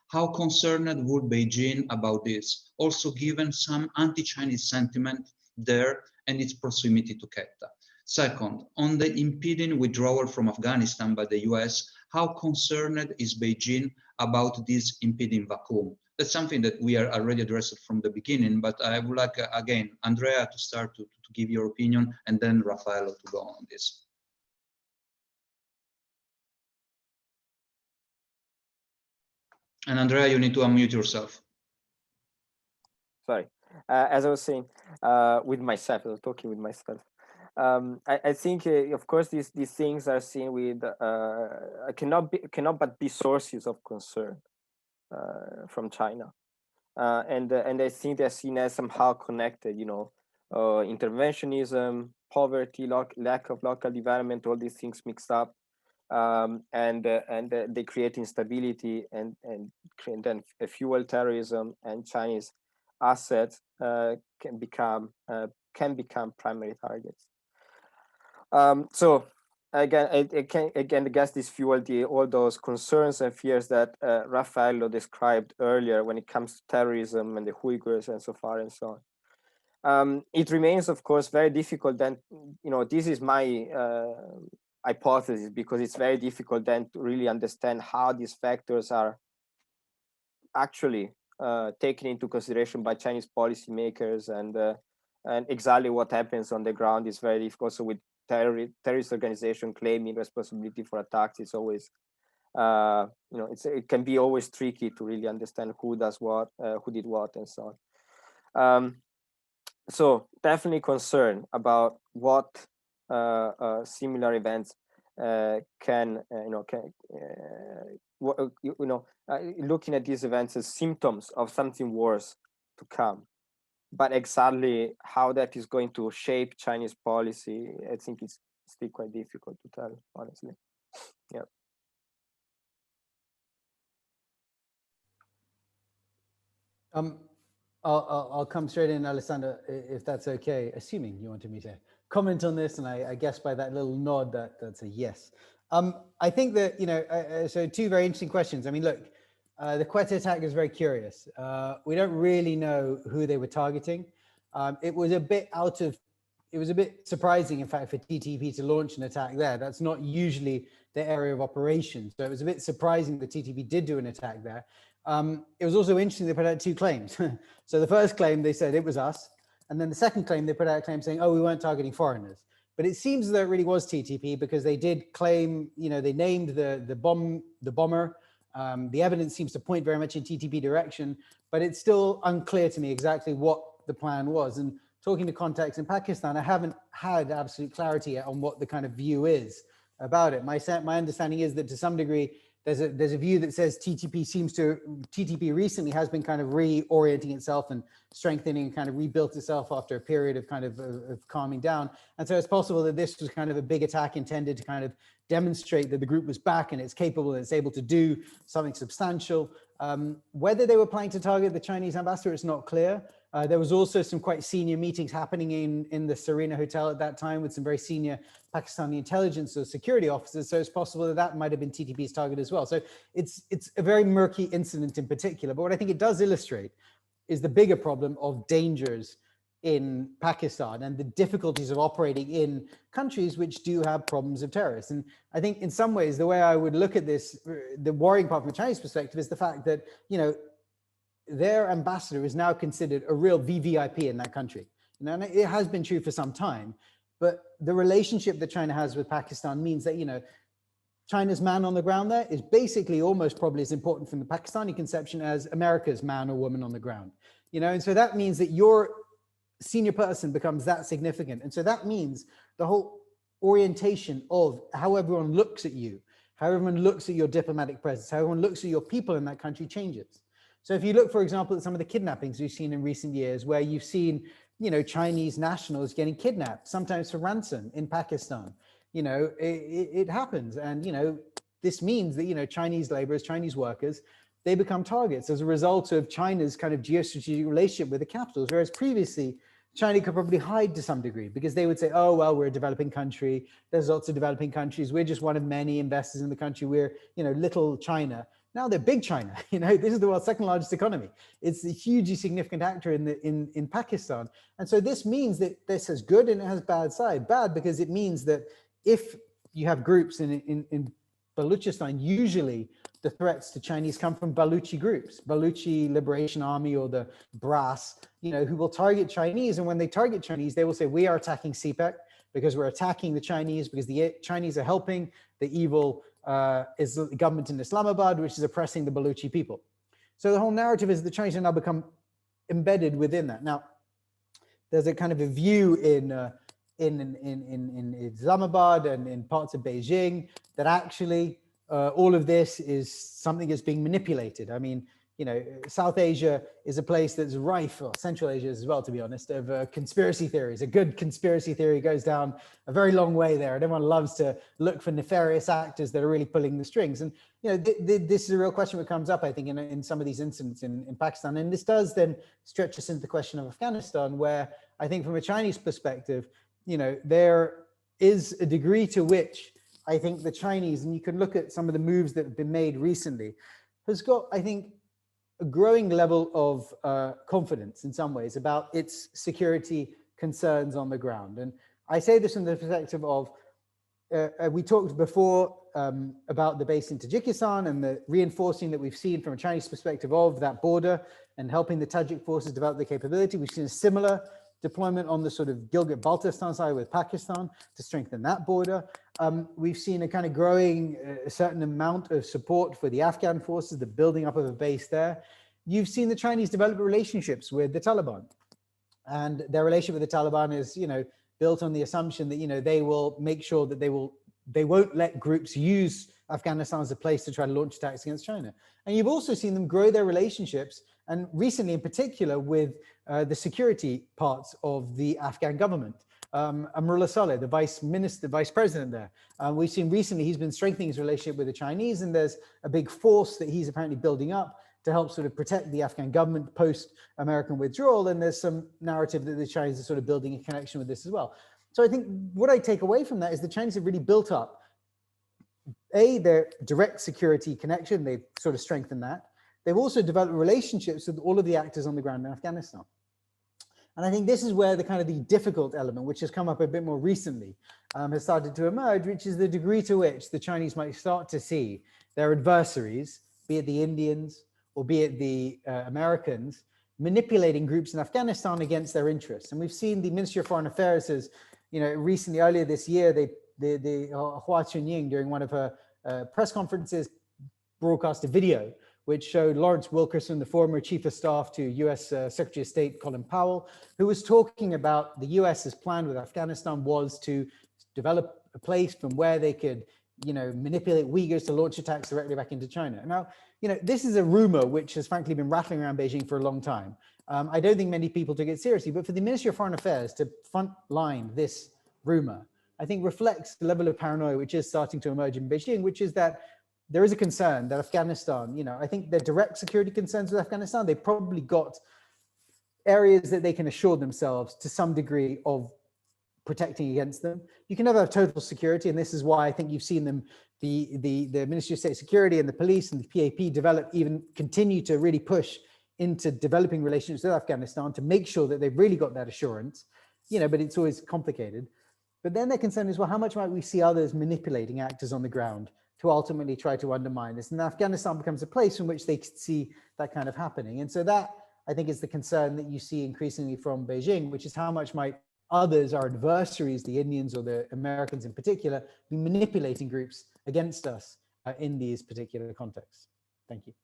How concerned would Beijing about this, also given some anti-Chinese sentiment there and its proximity to Quetta? Second, on the impending withdrawal from Afghanistan by the US, how concerned is Beijing about this impending vacuum? That's something that we are already addressed from the beginning, but I would like, again, Andrea to start to give your opinion, and then Raffaello to go on this. And Andrea, you need to unmute yourself. Sorry. As I was saying, with myself, I was talking with myself. I think, of course, these things are seen with cannot but be sources of concern from China, and I think they're seen as somehow connected. You know, interventionism, poverty, lack of local development, all these things mixed up, and they create instability and then fuel terrorism, and Chinese assets can become primary targets. So again, I guess this fueled all those concerns and fears that Raffaello described earlier when it comes to terrorism and the Uyghurs and so far and so on. It remains, of course, very difficult then, you know, this is my hypothesis, because it's very difficult then to really understand how these factors are actually taken into consideration by Chinese policymakers, and exactly what happens on the ground is very difficult. So with terrorist organization claiming responsibility for attacks, it's always, you know, it can be always tricky to really understand who does what, who did what, and so on. So definitely concern about what similar events looking at these events as symptoms of something worse to come. But exactly how that is going to shape Chinese policy, I think it's still quite difficult to tell, honestly. Yeah. I'll come straight in, Alessandro, if that's okay, assuming you wanted me to comment on this, and I guess by that little nod that's a yes. I think that, you know, so two very interesting questions. I mean, look, the Quetta attack is very curious. We don't really know who they were targeting. It was a bit surprising, in fact, for TTP to launch an attack there. That's not usually the area of operations. So it was a bit surprising that TTP did do an attack there. It was also interesting they put out two claims. So the first claim, they said it was us. And then the second claim, they put out a claim saying, oh, we weren't targeting foreigners. But it seems that it really was TTP, because they did claim, you know, they named the bomber. The evidence seems to point very much in TTP direction, but it's still unclear to me exactly what the plan was. And talking to contacts in Pakistan, I haven't had absolute clarity yet on what the kind of view is about it. My understanding is that to some degree, there's a view that says TTP recently has been kind of reorienting itself and strengthening, kind of rebuilt itself after a period of kind of calming down. And so it's possible that this was kind of a big attack intended to kind of demonstrate that the group was back and it's capable and it's able to do something substantial. Whether they were planning to target the Chinese ambassador, it's not clear. There was also some quite senior meetings happening in the Serena Hotel at that time with some very senior Pakistani intelligence or security officers. So it's possible that that might have been TTP's target as well. So it's a very murky incident in particular. But what I think it does illustrate is the bigger problem of dangers in Pakistan and the difficulties of operating in countries which do have problems of terrorists. And I think in some ways, the way I would look at this, the worrying part from a Chinese perspective is the fact that, you know, their ambassador is now considered a real VVIP in that country. You know, and it has been true for some time, but the relationship that China has with Pakistan means that, you know, China's man on the ground there is basically almost probably as important from the Pakistani conception as America's man or woman on the ground. You know, and so that means that your senior person becomes that significant. And so that means the whole orientation of how everyone looks at you, how everyone looks at your diplomatic presence, how everyone looks at your people in that country changes. So if you look, for example, at some of the kidnappings we've seen in recent years, where you've seen, you know, Chinese nationals getting kidnapped, sometimes for ransom in Pakistan, you know, it happens. And, you know, this means that, you know, Chinese laborers, Chinese workers, they become targets as a result of China's kind of geostrategic relationship with the capitals, whereas previously China could probably hide to some degree because they would say, oh, well, we're a developing country. There's lots of developing countries. We're just one of many investors in the country. We're, you know, little China. Now they're big China. You know, this is the world's second largest economy. It's a hugely significant actor in Pakistan. And so this means that this has good and it has bad side. Bad because it means that if you have groups in Balochistan, usually the threats to Chinese come from Baluchi groups, Baluchi Liberation Army or the BRAS, you know, who will target Chinese. And when they target Chinese, they will say, we are attacking CPEC because we're attacking the Chinese, because the Chinese are helping the evil is the government in Islamabad, which is oppressing the Baluchi people. So the whole narrative is the Chinese have now become embedded within that. Now, there's a kind of a view in in Islamabad and in parts of Beijing that actually all of this is something that's being manipulated. I mean, you know, South Asia is a place that's rife, or Central Asia as well, to be honest, of conspiracy theories. A good conspiracy theory goes down a very long way there, and everyone loves to look for nefarious actors that are really pulling the strings. And you know, this is a real question that comes up, I think, in some of these incidents in Pakistan. And this does then stretch us into the question of Afghanistan, where I think from a Chinese perspective, you know, there is a degree to which I think the Chinese, and you can look at some of the moves that have been made recently, has got, I think, a growing level of confidence in some ways about its security concerns on the ground. And I say this from the perspective of, we talked before about the base in Tajikistan and the reinforcing that we've seen from a Chinese perspective of that border and helping the Tajik forces develop the capability. We've seen a similar deployment on the sort of Gilgit-Baltistan side with Pakistan to strengthen that border. We've seen a kind of growing a certain amount of support for the Afghan forces, the building up of a base there. You've seen the Chinese develop relationships with the Taliban, and their relationship with the Taliban is, you know, built on the assumption that, you know, they will make sure that they won't let groups use Afghanistan as a place to try to launch attacks against China. And you've also seen them grow their relationships, and recently in particular with the security parts of the Afghan government. Amrullah Saleh, the vice president there. We've seen recently he's been strengthening his relationship with the Chinese, and there's a big force that he's apparently building up to help sort of protect the Afghan government post-American withdrawal. And there's some narrative that the Chinese are sort of building a connection with this as well. So I think what I take away from that is the Chinese have really built up their direct security connection. They've sort of strengthened that. They've also developed relationships with all of the actors on the ground in Afghanistan. And I think this is where the kind of the difficult element, which has come up a bit more recently, has started to emerge, which is the degree to which the Chinese might start to see their adversaries, be it the Indians or be it the Americans, manipulating groups in Afghanistan against their interests. And we've seen the Ministry of Foreign Affairs has, you know, recently, earlier this year, Hua Chunying, during one of her press conferences, broadcast a video which showed Lawrence Wilkerson, the former chief of staff to US Secretary of State Colin Powell, who was talking about the US's plan with Afghanistan was to develop a place from where they could, you know, manipulate Uyghurs to launch attacks directly back into China. Now, you know, this is a rumor which has frankly been rattling around Beijing for a long time. I don't think many people took it seriously, but for the Ministry of Foreign Affairs to frontline this rumor, I think reflects the level of paranoia which is starting to emerge in Beijing, which is that there is a concern that Afghanistan, you know, I think their direct security concerns with Afghanistan, they've probably got areas that they can assure themselves to some degree of protecting against them. You can never have total security, and this is why I think you've seen them, the Ministry of State Security and the police and the PAP develop, even continue to really push into developing relationships with Afghanistan to make sure that they've really got that assurance, you know, but it's always complicated. But then their concern is, well, how much might we see others manipulating actors on the ground to ultimately try to undermine this? And Afghanistan becomes a place in which they see that kind of happening. And so that, I think, is the concern that you see increasingly from Beijing, which is how much might others, our adversaries, the Indians or the Americans in particular, be manipulating groups against us in these particular contexts. Thank you.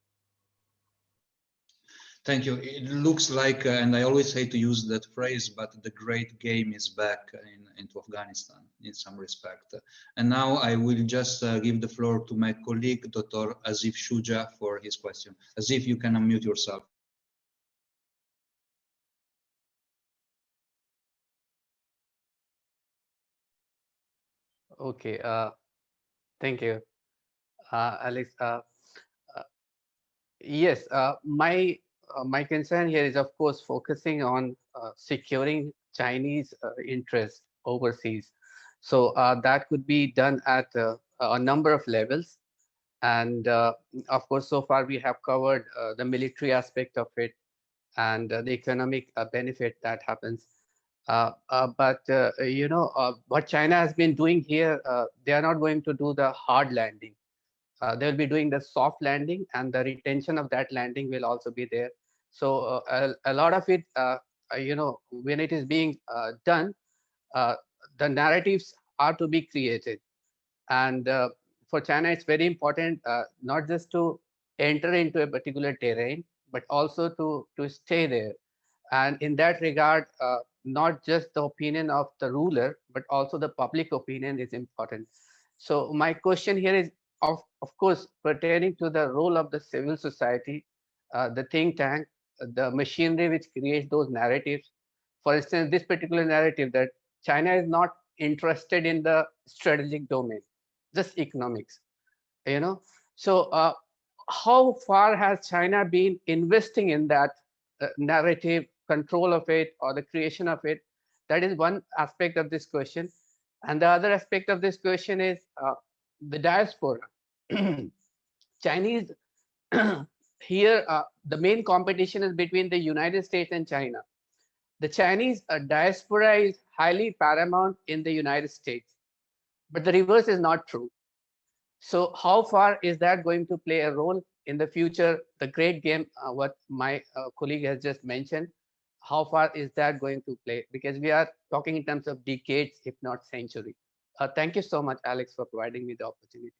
Thank you. It looks like, and I always hate to use that phrase, but the great game is back into Afghanistan in some respect. And now I will just give the floor to my colleague, Dr. Asif Shuja, for his question. Asif, you can unmute yourself. Okay, thank you, Alex. Yes, my concern here is, of course, focusing on securing Chinese interests overseas. So that could be done at a number of levels. And of course, so far we have covered the military aspect of it and the economic benefit that happens. But you know, what China has been doing here, they are not going to do the hard landing. They'll be doing the soft landing, and the retention of that landing will also be there. So a lot of it, you know, when it is being done, the narratives are to be created. And for China, it's very important not just to enter into a particular terrain, but also to stay there. And in that regard, not just the opinion of the ruler, but also the public opinion is important. So my question here is, of course, pertaining to the role of the civil society, the think tank, the machinery which creates those narratives. For instance, this particular narrative that China is not interested in the strategic domain, just economics, you know. So how far has China been investing in that narrative, control of it, or the creation of it? That is one aspect of this question. And the other aspect of this question is the diaspora. Chinese, here, the main competition is between the United States and China. The Chinese diaspora is highly paramount in the United States, but the reverse is not true. So how far is that going to play a role in the future? The great game, what my colleague has just mentioned, how far is that going to play? Because we are talking in terms of decades, if not century. Thank you so much, Alex, for providing me the opportunity.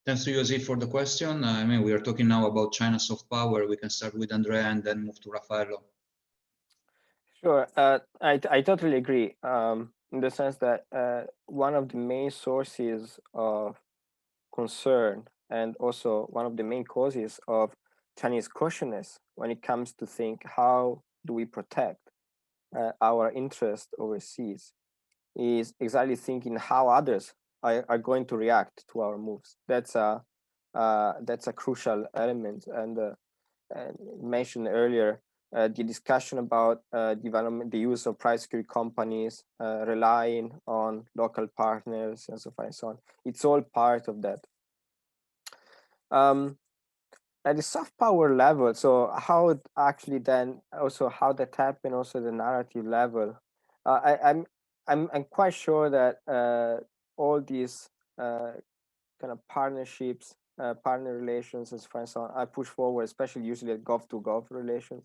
Thanks to you, Aziz, for the question. I mean, we are talking now about China's soft power. We can start with Andrea and then move to Raffaello. Sure, I totally agree. In the sense that one of the main sources of concern and also one of the main causes of Chinese cautiousness when it comes to think how do we protect our interest overseas is exactly thinking how others are going to react to our moves. That's a crucial element. And mentioned earlier the discussion about development, the use of private security companies, relying on local partners and so forth and so on. It's all part of that. At the soft power level, so how actually then also how that happened, also the narrative level. I'm quite sure that all these kind of partnerships, partner relations, and so on, I push forward, especially usually at gov to gov relations.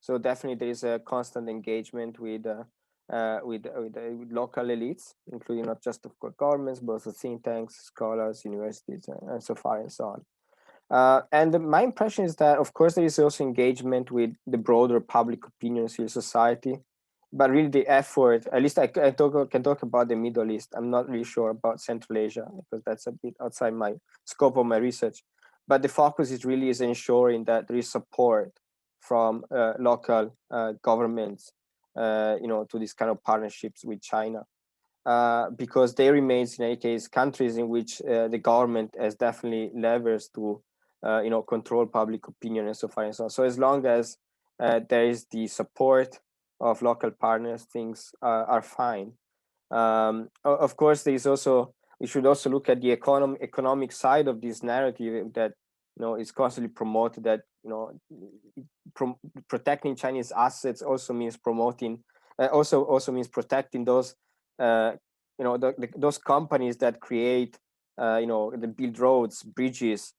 So definitely there is a constant engagement with local elites, including not just of course governments, but also think tanks, scholars, universities, and so far and so on. And my impression is that, of course, there is also engagement with the broader public opinion, civil society, but really the effort, at least I can talk about the Middle East. I'm not really sure about Central Asia because that's a bit outside my scope of my research. But the focus is really ensuring that there is support from local governments, to these kind of partnerships with China, because they remain, in any case, countries in which the government has definitely levers to, control public opinion and so far and so on. So as long as there is the support of local partners, things are fine. Of course, there is also, we should also look at the economic side of this narrative that is constantly promoted, that protecting Chinese assets also means promoting, also means protecting those those companies that create that build roads, bridges,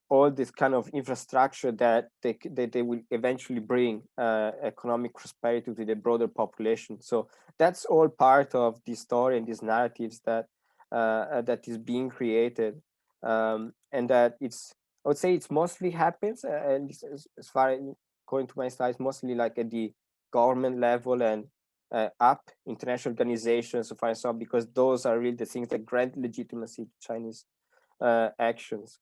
all this kind of infrastructure that they will eventually bring economic prosperity to the broader population. So that's all part of the story and these narratives that that is being created, and that I would say it's mostly happens, and as far as going to my slides, mostly like at the government level and up international organizations, so far and so on, because those are really the things that grant legitimacy to Chinese actions.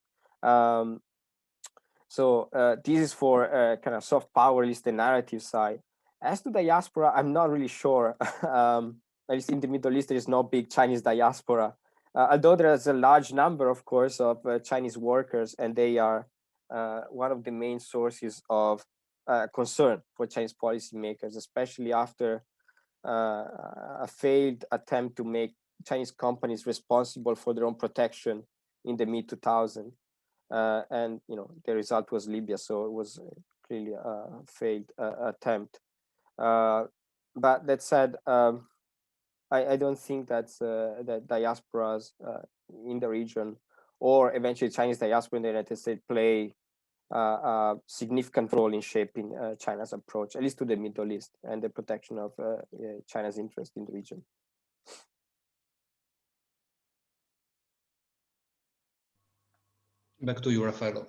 So this is for kind of soft power, at least the narrative side. As to diaspora, I'm not really sure. At least in the Middle East, there is no big Chinese diaspora. Although there is a large number, of course, of Chinese workers, and they are one of the main sources of concern for Chinese policymakers, especially after a failed attempt to make Chinese companies responsible for their own protection in the mid-2000s. And the result was Libya, so it was clearly a failed attempt. But that said, I don't think that's that diasporas in the region, or eventually Chinese diaspora in the United States, play a significant role in shaping China's approach, at least to the Middle East, and the protection of China's interest in the region. Back to you, Raffaello.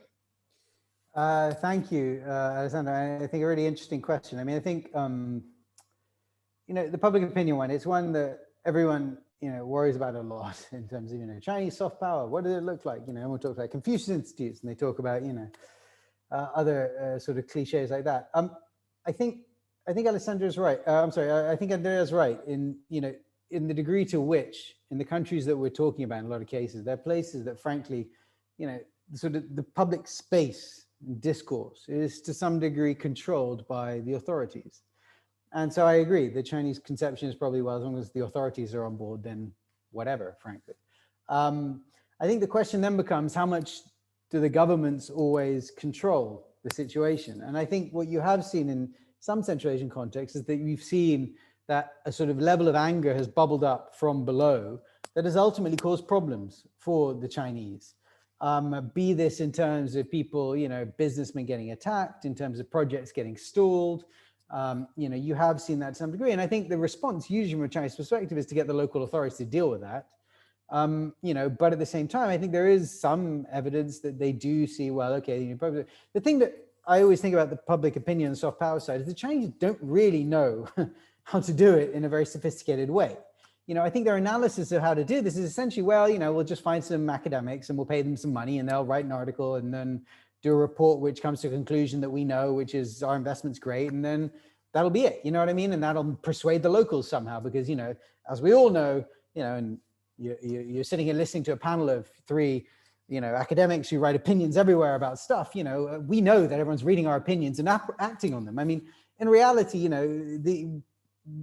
Thank you, Alessandro. I think a really interesting question. I mean, I think, you know, the public opinion one, it's one that everyone, you know, worries about a lot in terms of, you know, Chinese soft power. What does it look like? You know, everyone talks about Confucius Institutes and they talk about, you know, other sort of cliches like that. I think Alessandro's right. I'm sorry, I think Andrea's right in, you know, in the degree to which in the countries that we're talking about in a lot of cases, there are places that frankly, you know, sort of the public space discourse is to some degree controlled by the authorities. And so I agree, the Chinese conception is probably, well, as long as the authorities are on board, then whatever, frankly. I think the question then becomes, how much do the governments always control the situation? And I think what you have seen in some Central Asian contexts is that you've seen that a sort of level of anger has bubbled up from below that has ultimately caused problems for the Chinese. Be this in terms of people, you know, businessmen getting attacked, in terms of projects getting stalled. You know, you have seen that to some degree. And I think the response usually from a Chinese perspective is to get the local authorities to deal with that. You know, but at the same time, I think there is some evidence that they do see, well, okay, you know, the thing that I always think about the public opinion on the soft power side is the Chinese don't really know how to do it in a very sophisticated way. You know, I think their analysis of how to do this is essentially, well, you know, we'll just find some academics and we'll pay them some money and they'll write an article and then do a report which comes to a conclusion that we know, which is our investment's great, and then that'll be it, you know what I mean? And that'll persuade the locals somehow, because, you know, as we all know, you know, and you're sitting here listening to a panel of three, you know, academics who write opinions everywhere about stuff, you know, we know that everyone's reading our opinions and acting on them. I mean, in reality, you know,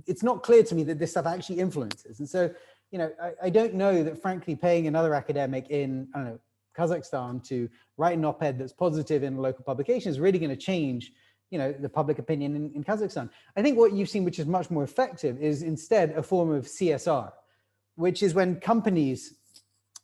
it's not clear to me that this stuff actually influences. And so, you know, I don't know that frankly paying another academic in, I don't know, Kazakhstan to write an op-ed that's positive in a local publication is really going to change, you know, the public opinion in Kazakhstan. I think what you've seen, which is much more effective, is instead a form of CSR, which is when companies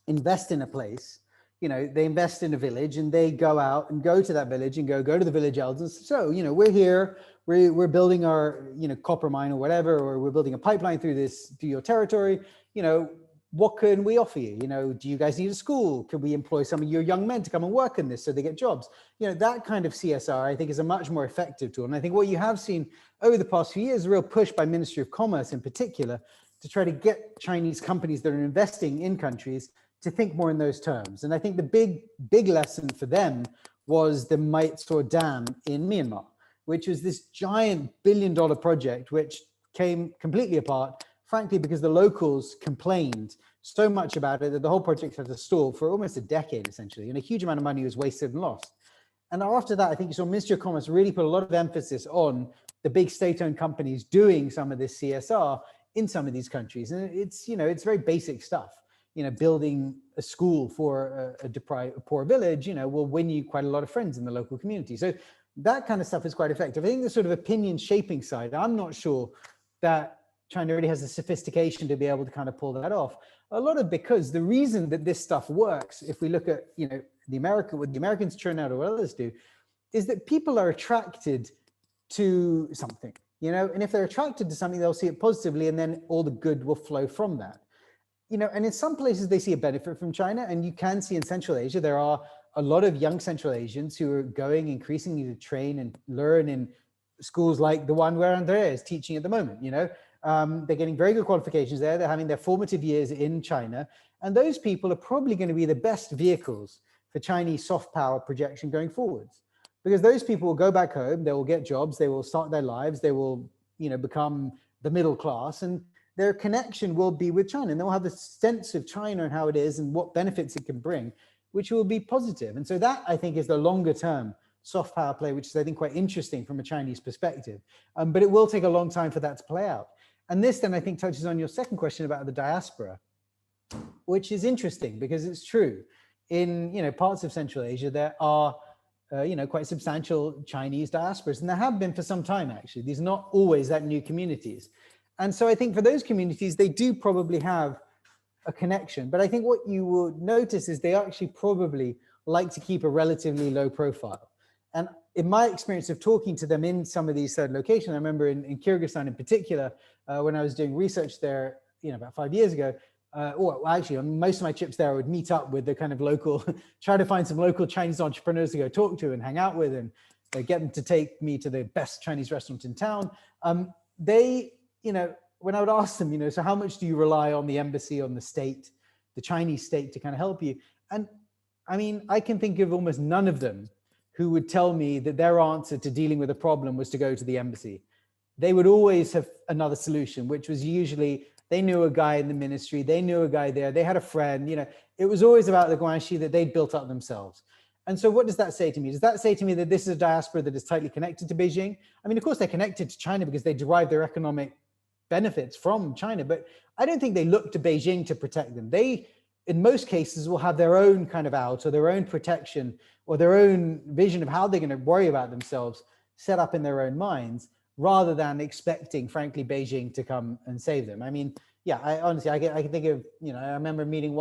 invest in a place, you know, they invest in a village and they go out and go to that village and go to the village elders. So, you know, we're here, we're building our, you know, copper mine or whatever, or we're building a pipeline through your territory, you know, what can we offer you? You know, do you guys need a school? Could we employ some of your young men to come and work in this so they get jobs? You know, that kind of CSR, I think, is a much more effective tool. And I think what you have seen over the past few years is a real push by Ministry of Commerce in particular to try to get Chinese companies that are investing in countries to think more in those terms. And I think the big lesson for them was the Mysore Dam in Myanmar, which was this giant billion-dollar project, which came completely apart, frankly, because the locals complained so much about it that the whole project had to stall for almost a decade, essentially, and a huge amount of money was wasted and lost. And after that, I think you saw Ministry of Commerce really put a lot of emphasis on the big state-owned companies doing some of this CSR in some of these countries. And it's, you know, it's very basic stuff. You know, building a school for a poor village, you know, will win you quite a lot of friends in the local community. So that kind of stuff is quite effective. I think the sort of opinion shaping side, I'm not sure that China really has the sophistication to be able to kind of pull that off. A lot of because the reason that this stuff works, if we look at, you know, what the Americans churn out or what others do, is that people are attracted to something, you know, and if they're attracted to something, they'll see it positively and then all the good will flow from that. You know, and in some places they see a benefit from China, and you can see in Central Asia, there are a lot of young Central Asians who are going increasingly to train and learn in schools like the one where Andrea is teaching at the moment, you know. They're getting very good qualifications there. They're having their formative years in China. And those people are probably going to be the best vehicles for Chinese soft power projection going forwards. Because those people will go back home, they will get jobs, they will start their lives, they will, you know, become the middle class, and their connection will be with China. And they'll have a sense of China and how it is and what benefits it can bring, which will be positive. And so that, I think, is the longer term soft power play, which is, I think, quite interesting from a Chinese perspective. But it will take a long time for that to play out. And this then, I think, touches on your second question about the diaspora, which is interesting because it's true. In, you know, parts of Central Asia, there are, you know, quite substantial Chinese diasporas, and there have been for some time, actually. These are not always that new communities. And so I think for those communities, they do probably have a connection. But I think what you will notice is they actually probably like to keep a relatively low profile. And in my experience of talking to them in some of these third locations, I remember in Kyrgyzstan in particular, when I was doing research there, you know, about 5 years ago, or actually on most of my trips there, I would meet up with the kind of local, try to find some local Chinese entrepreneurs to go talk to and hang out with, and get them to take me to the best Chinese restaurant in town. They, when I would ask them, so how much do you rely on the embassy, on the state, the Chinese state to kind of help you? And I mean, I can think of almost none of them who would tell me that their answer to dealing with a problem was to go to the embassy. They would always have another solution, which was usually they knew a guy in the ministry, they knew a guy there, they had a friend, it was always about the guanxi that they'd built up themselves. And so what does that say to me? Does that say to me that this is a diaspora that is tightly connected to Beijing? I mean, of course, they're connected to China because they derive their economic benefits from China, but I don't think they look to Beijing to protect them. They, in most cases, will have their own kind of out or their own protection or their own vision of how they're going to worry about themselves set up in their own minds, rather than expecting, frankly, Beijing to come and save them. I mean, yeah, I honestly, I can think of, I remember meeting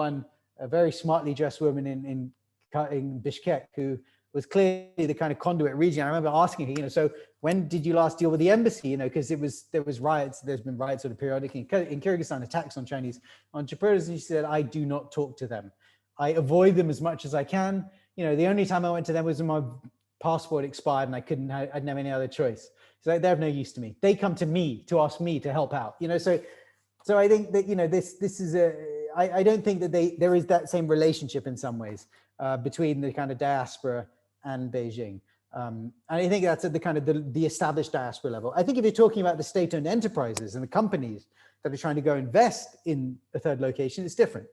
a very smartly dressed woman in Bishkek who was clearly the kind of conduit region. I remember asking her, so when did you last deal with the embassy? Because there was riots, there's been riots sort of periodically in Kyrgyzstan, attacks on Chinese entrepreneurs. And she said, I do not talk to them. I avoid them as much as I can. The only time I went to them was when my passport expired and I didn't have any other choice. So they're of no use to me. They come to me to ask me to help out. So I think that this is I don't think that there is that same relationship in some ways between the kind of diaspora and Beijing. And I think that's at the kind of the established diaspora level. I think if you're talking about the state-owned enterprises and the companies that are trying to go invest in a third location, it's different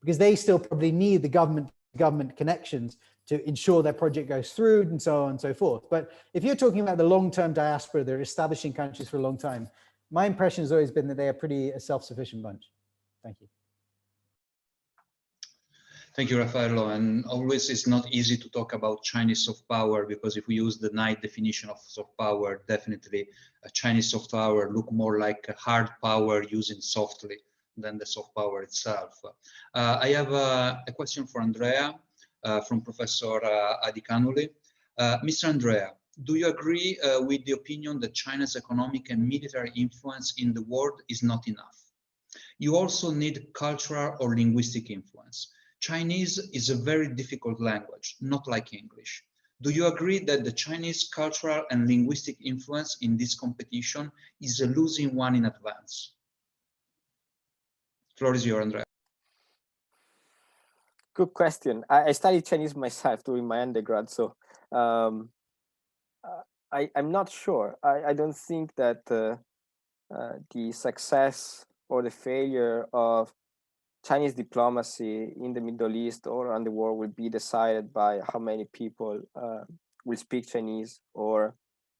because they still probably need the government connections to ensure their project goes through and so on and so forth. But if you're talking about the long-term diaspora, they're establishing countries for a long time, my impression has always been that they are pretty a self-sufficient bunch. Thank you. Thank you, Raffaello. And always it's not easy to talk about Chinese soft power, because if we use the Knight definition of soft power, definitely a Chinese soft power look more like a hard power using softly than the soft power itself. I have a question for Andrea from Professor Adikanuli. Mr. Andrea, do you agree with the opinion that China's economic and military influence in the world is not enough? You also need cultural or linguistic influence. Chinese is a very difficult language, not like English. Do you agree that the Chinese cultural and linguistic influence in this competition is a losing one in advance? Floor is yours, Andrea. Good question. I studied Chinese myself during my undergrad, so I'm not sure. I don't think that the success or the failure of Chinese diplomacy in the Middle East or around the world will be decided by how many people will speak Chinese or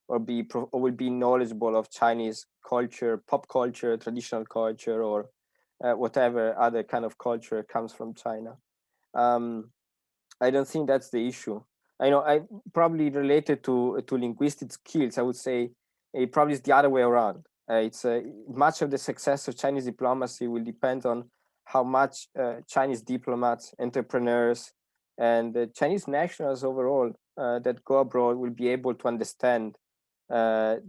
will be knowledgeable of Chinese culture, pop culture, traditional culture, or whatever other kind of culture comes from China. I don't think that's the issue. I probably related to linguistic skills. I would say it probably is the other way around. It's much of the success of Chinese diplomacy will depend on how much Chinese diplomats, entrepreneurs, and Chinese nationals overall that go abroad will be able to understand the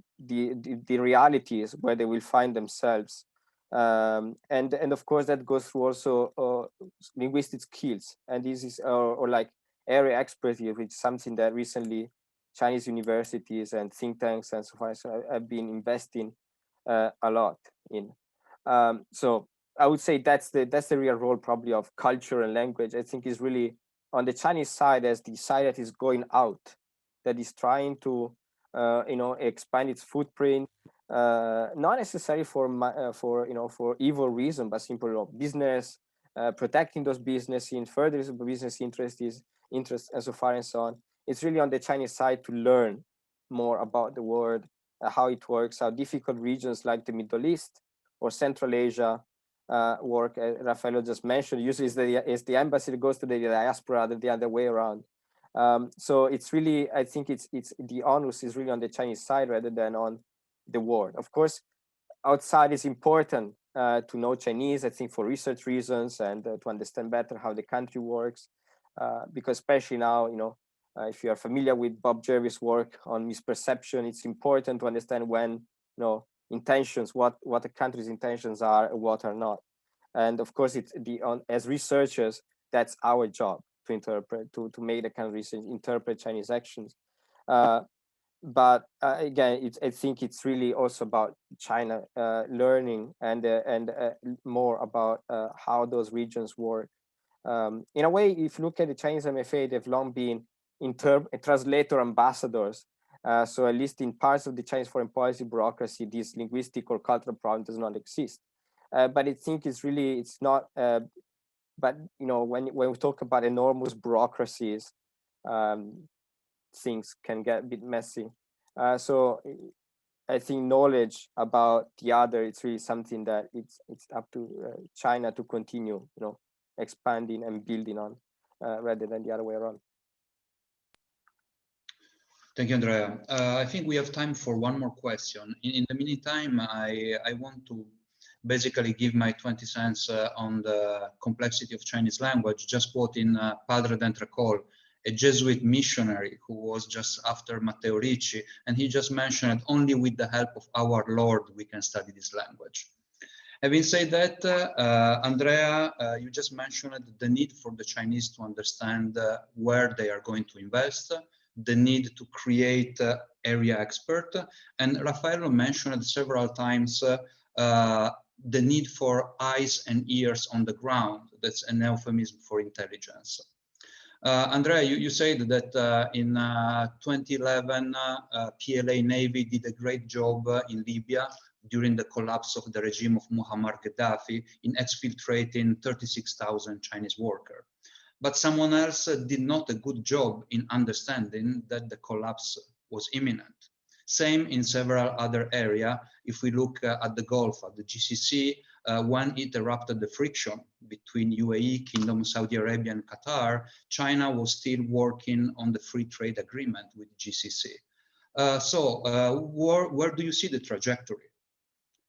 realities where they will find themselves. And of course that goes through also linguistic skills, and this is or like area expertise, which is something that recently Chinese universities and think tanks and so on have been investing a lot in. So I would say that's the real role probably of culture and language. I think is really on the Chinese side as the side that is going out, that is trying to expand its footprint, not necessarily for evil reason, but simply business, protecting those businesses, further business interests and so far and so on. It's really on the Chinese side to learn more about the world, how it works, how difficult regions like the Middle East or Central Asia work. Raffaello just mentioned, usually it's the embassy that goes to the diaspora rather than the other way around. So it's really, I think it's the onus is really on the Chinese side rather than on the world. Of course, outside is important to know Chinese, I think, for research reasons and to understand better how the country works. Because especially now, if you are familiar with Bob Jervis' work on misperception, it's important to understand when, intentions, what a country's intentions are and what are not. And of course, it's as researchers, that's our job to interpret, to make the kind of research, interpret Chinese actions. But again, I think it's really also about China learning and more about how those regions work. In a way, if you look at the Chinese MFA, they've long been translator ambassadors. So at least in parts of the Chinese foreign policy bureaucracy, this linguistic or cultural problem does not exist. But I think it's not. But when we talk about enormous bureaucracies, things can get a bit messy. So I think knowledge about the other, it's really something that it's up to China to continue, expanding and building on, rather than the other way around. Thank you, Andrea. I think we have time for one more question. In the meantime, I want to basically give my 20 cents on the complexity of Chinese language, just quoting Padre d'Entrecol, a Jesuit missionary who was just after Matteo Ricci, and he just mentioned only with the help of our Lord we can study this language. Having said that, Andrea, you just mentioned the need for the Chinese to understand where they are going to invest, the need to create area expert, and Raffaello mentioned several times the need for eyes and ears on the ground. That's an euphemism for intelligence. Andrea, you said that in 2011, PLA Navy did a great job in Libya during the collapse of the regime of Muammar Gaddafi in exfiltrating 36,000 Chinese workers. But someone else did not a good job in understanding that the collapse was imminent. Same in several other areas. If we look at the Gulf, at the GCC, when it erupted the friction between UAE, Kingdom of Saudi Arabia and Qatar, China was still working on the free trade agreement with GCC. So where do you see the trajectory?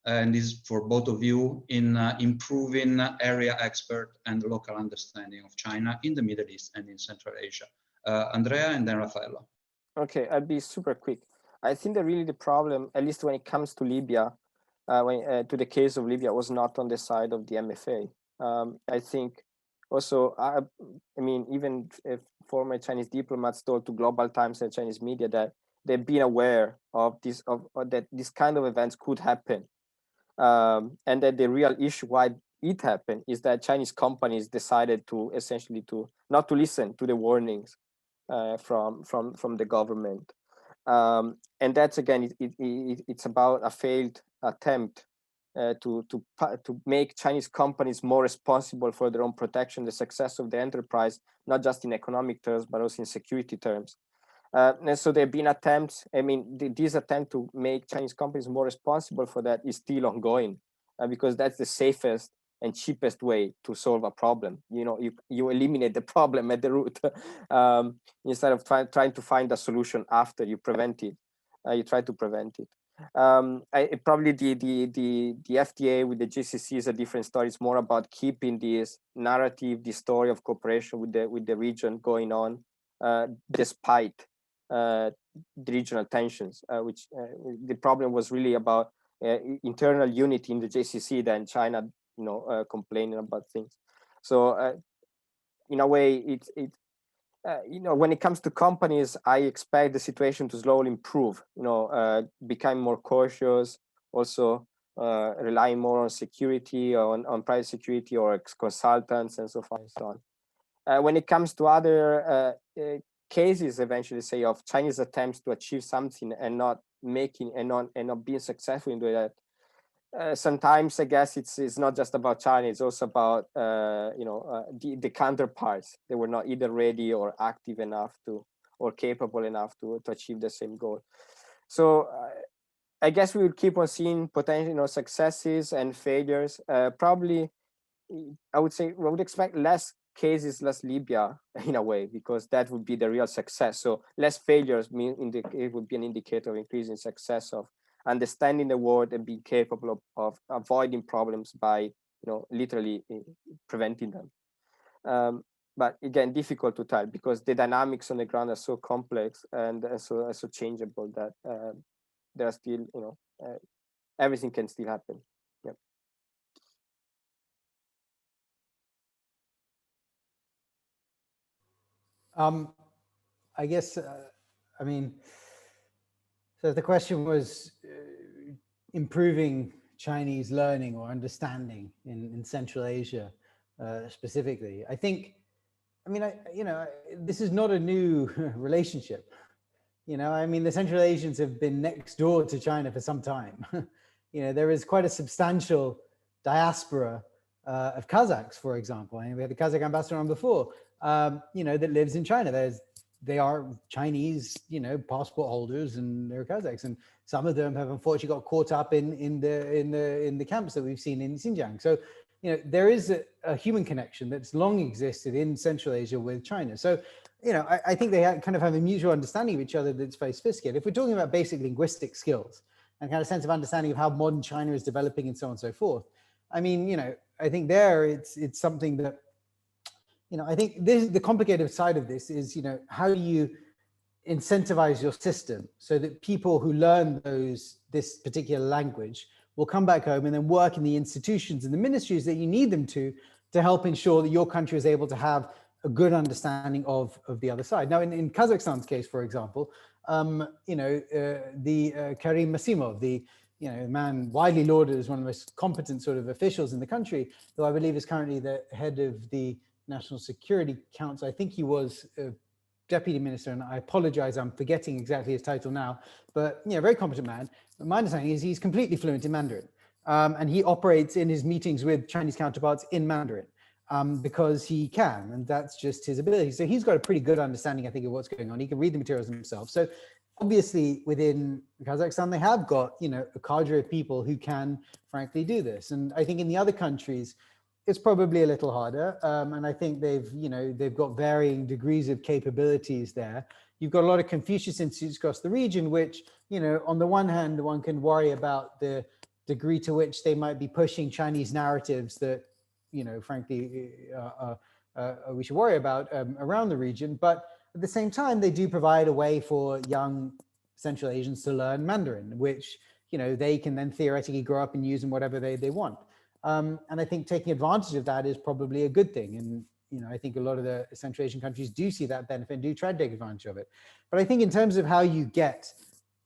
And this is for both of you in improving area expert and local understanding of China in the Middle East and in Central Asia. Andrea and then Raffaello. Okay, I'll be super quick. I think that really the problem, at least when it comes to Libya, to the case of Libya, was not on the side of the MFA. I think also, I mean, even if former Chinese diplomats told to Global Times and Chinese media that they've been aware of this, that this kind of events could happen. And that the real issue why it happened is that Chinese companies decided to essentially not to listen to the warnings from the government. And that's again, it's about a failed attempt to make Chinese companies more responsible for their own protection, the success of the enterprise, not just in economic terms, but also in security terms. And so there have been attempts. I mean, this attempt to make Chinese companies more responsible for that is still ongoing, because that's the safest and cheapest way to solve a problem. You eliminate the problem at the root instead of trying to find a solution after you prevent it. You try to prevent it. Probably the FTA with the GCC is a different story. It's more about keeping this narrative, this story of cooperation with the region going on, despite the regional tensions, which the problem was really about internal unity in the GCC than China, complaining about things. So in a way, when it comes to companies, I expect the situation to slowly improve. Become more cautious, also relying more on security, on private security or consultants and so forth and so on. When it comes to other cases, eventually, say, of Chinese attempts to achieve something and not making and not being successful in doing that, sometimes I guess it's not just about China. It's also about the counterparts. They were not either ready or active enough or capable enough to achieve the same goal. So I guess we will keep on seeing potential successes and failures. Probably, I would say we would expect less cases, less Libya in a way, because that would be the real success. So less failures it would be an indicator of increasing success of understanding the world and being capable of avoiding problems by literally preventing them. But again, difficult to tell because the dynamics on the ground are so complex and so changeable that there are still, everything can still happen. I guess, I mean, so the question was improving Chinese learning or understanding in Central Asia specifically. I think, I mean, this is not a new relationship. I mean, the Central Asians have been next door to China for some time. There is quite a substantial diaspora of Kazakhs, for example. I mean, we had the Kazakh ambassador on before, that lives in China. They are Chinese, passport holders, and they're Kazakhs, and some of them have unfortunately got caught up in the camps that we've seen in Xinjiang. So, there is a human connection that's long existed in Central Asia with China. So, I think they kind of have a mutual understanding of each other that's very sophisticated. If we're talking about basic linguistic skills and kind of sense of understanding of how modern China is developing and so on and so forth, I mean, I think there it's something that, I think the complicated side of this is, how do you incentivize your system so that people who learn this particular language will come back home and then work in the institutions and the ministries that you need them to help ensure that your country is able to have a good understanding of the other side. Now, in Kazakhstan's case, for example, the Karim Masimov, the man widely lauded as one of the most competent sort of officials in the country, who I believe is currently the head of the National Security Council. I think he was a deputy minister, and I apologize, I'm forgetting exactly his title now, but very competent man. But my understanding is he's completely fluent in Mandarin, and he operates in his meetings with Chinese counterparts in Mandarin because he can, and that's just his ability. So he's got a pretty good understanding, I think, of what's going on. He can read the materials himself. So obviously within Kazakhstan, they have got, a cadre of people who can frankly do this. And I think in the other countries, it's probably a little harder. And I think they've got varying degrees of capabilities there. You've got a lot of Confucius institutes across the region, which, on the one hand, one can worry about the degree to which they might be pushing Chinese narratives that, frankly, we should worry about around the region. But at the same time, they do provide a way for young Central Asians to learn Mandarin, which, they can then theoretically grow up and use in whatever they want. And I think taking advantage of that is probably a good thing. And, I think a lot of the Central Asian countries do see that benefit and do try to take advantage of it. But I think in terms of how you get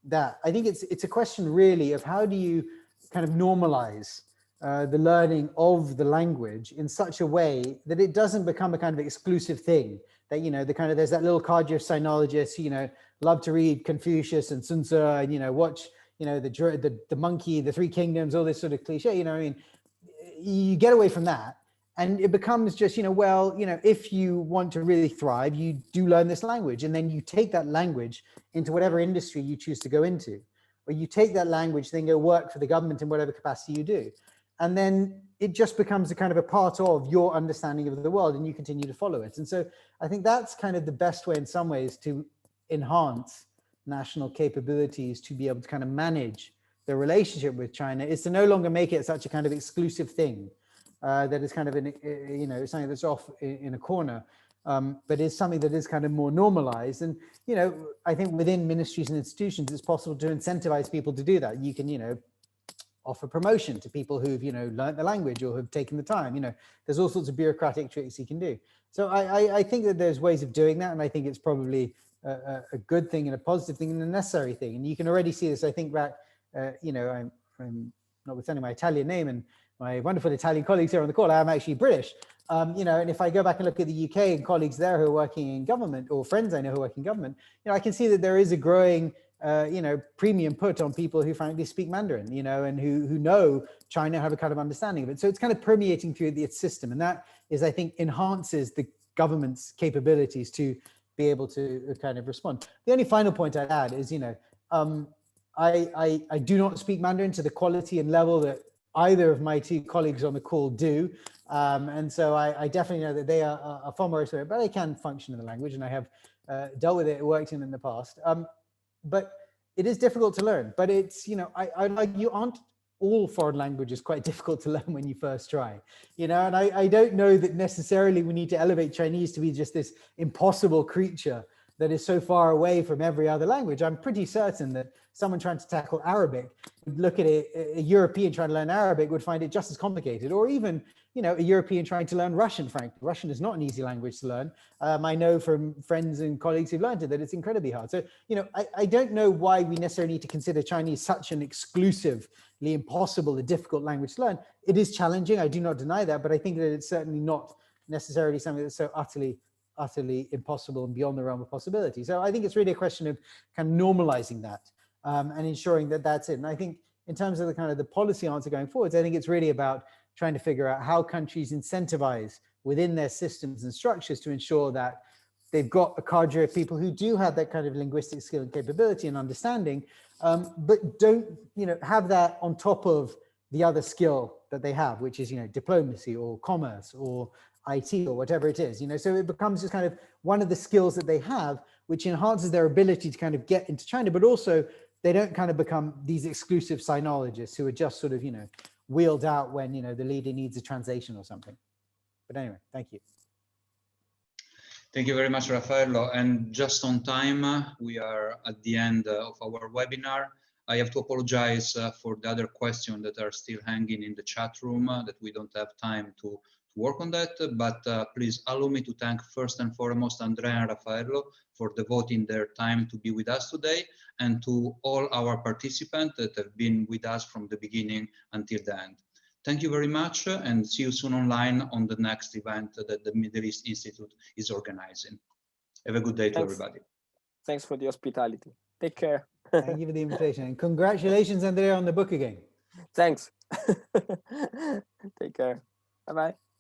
that, I think it's a question really of how do you kind of normalize the learning of the language in such a way that it doesn't become a kind of exclusive thing that, there's that little cadre of sinologists, love to read Confucius and Sun Tzu and, watch, the monkey, the three kingdoms, all this sort of cliche, you get away from that and it becomes just, if you want to really thrive, you do learn this language and then you take that language into whatever industry you choose to go into, or you take that language, then go work for the government in whatever capacity you do. And then it just becomes a kind of a part of your understanding of the world and you continue to follow it. And so I think that's kind of the best way in some ways to enhance national capabilities to be able to kind of manage the relationship with China, is to no longer make it such a kind of exclusive thing that is kind of, something that's off in a corner, but is something that is kind of more normalized. And, I think within ministries and institutions, it's possible to incentivize people to do that. You can, offer promotion to people who've, learned the language or have taken the time. There's all sorts of bureaucratic tricks you can do. So I think that there's ways of doing that. And I think it's probably a good thing and a positive thing and a necessary thing. And you can already see this, I think, back, I'm notwithstanding my Italian name and my wonderful Italian colleagues here on the call, I am actually British. And if I go back and look at the UK and colleagues there who are working in government, or friends I know who work in government, I can see that there is a growing premium put on people who frankly speak Mandarin, and who know China, have a kind of understanding of it. So it's kind of permeating through its system. And that is, I think, enhances the government's capabilities to be able to kind of respond. The only final point I'd add is, I do not speak Mandarin to the quality and level that either of my two colleagues on the call do. And so I definitely know that they are far more expert, but they can function in the language, and I have dealt with it, worked in the past. But it is difficult to learn. But it's, I like, you aren't all foreign languages quite difficult to learn when you first try, and I don't know that necessarily we need to elevate Chinese to be just this impossible creature that is so far away from every other language. I'm pretty certain that someone trying to tackle Arabic would look at it, a European trying to learn Arabic would find it just as complicated, or even, you know, a European trying to learn Russian, frankly. Russian is not an easy language to learn. I know from friends and colleagues who've learned it that it's incredibly hard. So, you know, I don't know why we necessarily need to consider Chinese such an exclusively impossible, a difficult language to learn. It is challenging, I do not deny that, but I think that it's certainly not necessarily something that's so utterly impossible and beyond the realm of possibility. So I think it's really a question of kind of normalizing that and ensuring that that's it. And I think in terms of the kind of the policy answer going forwards, I think it's really about trying to figure out how countries incentivize within their systems and structures to ensure that they've got a cadre of people who do have that kind of linguistic skill and capability and understanding, but don't, you know, have that on top of the other skill that they have, which is, you know, diplomacy or commerce or IT or whatever it is, you know, so it becomes just kind of one of the skills that they have, which enhances their ability to kind of get into China, but also they don't kind of become these exclusive sinologists who are just sort of, you know, wheeled out when, you know, the leader needs a translation or something. But anyway, thank you. Thank you very much, Raffaello. And just on time, we are at the end of our webinar. I have to apologize for the other questions that are still hanging in the chat room that we don't have time to work on that, but please allow me to thank first and foremost Andrea and Raffaello for devoting their time to be with us today, and to all our participants that have been with us from the beginning until the end. Thank you very much, and see you soon online on the next event that the Middle East Institute is organizing. Have a good day to everybody. Thanks for the hospitality. Take care. Thank you for the invitation, and congratulations, Andrea, on the book again. Thanks. Take care. Bye-bye.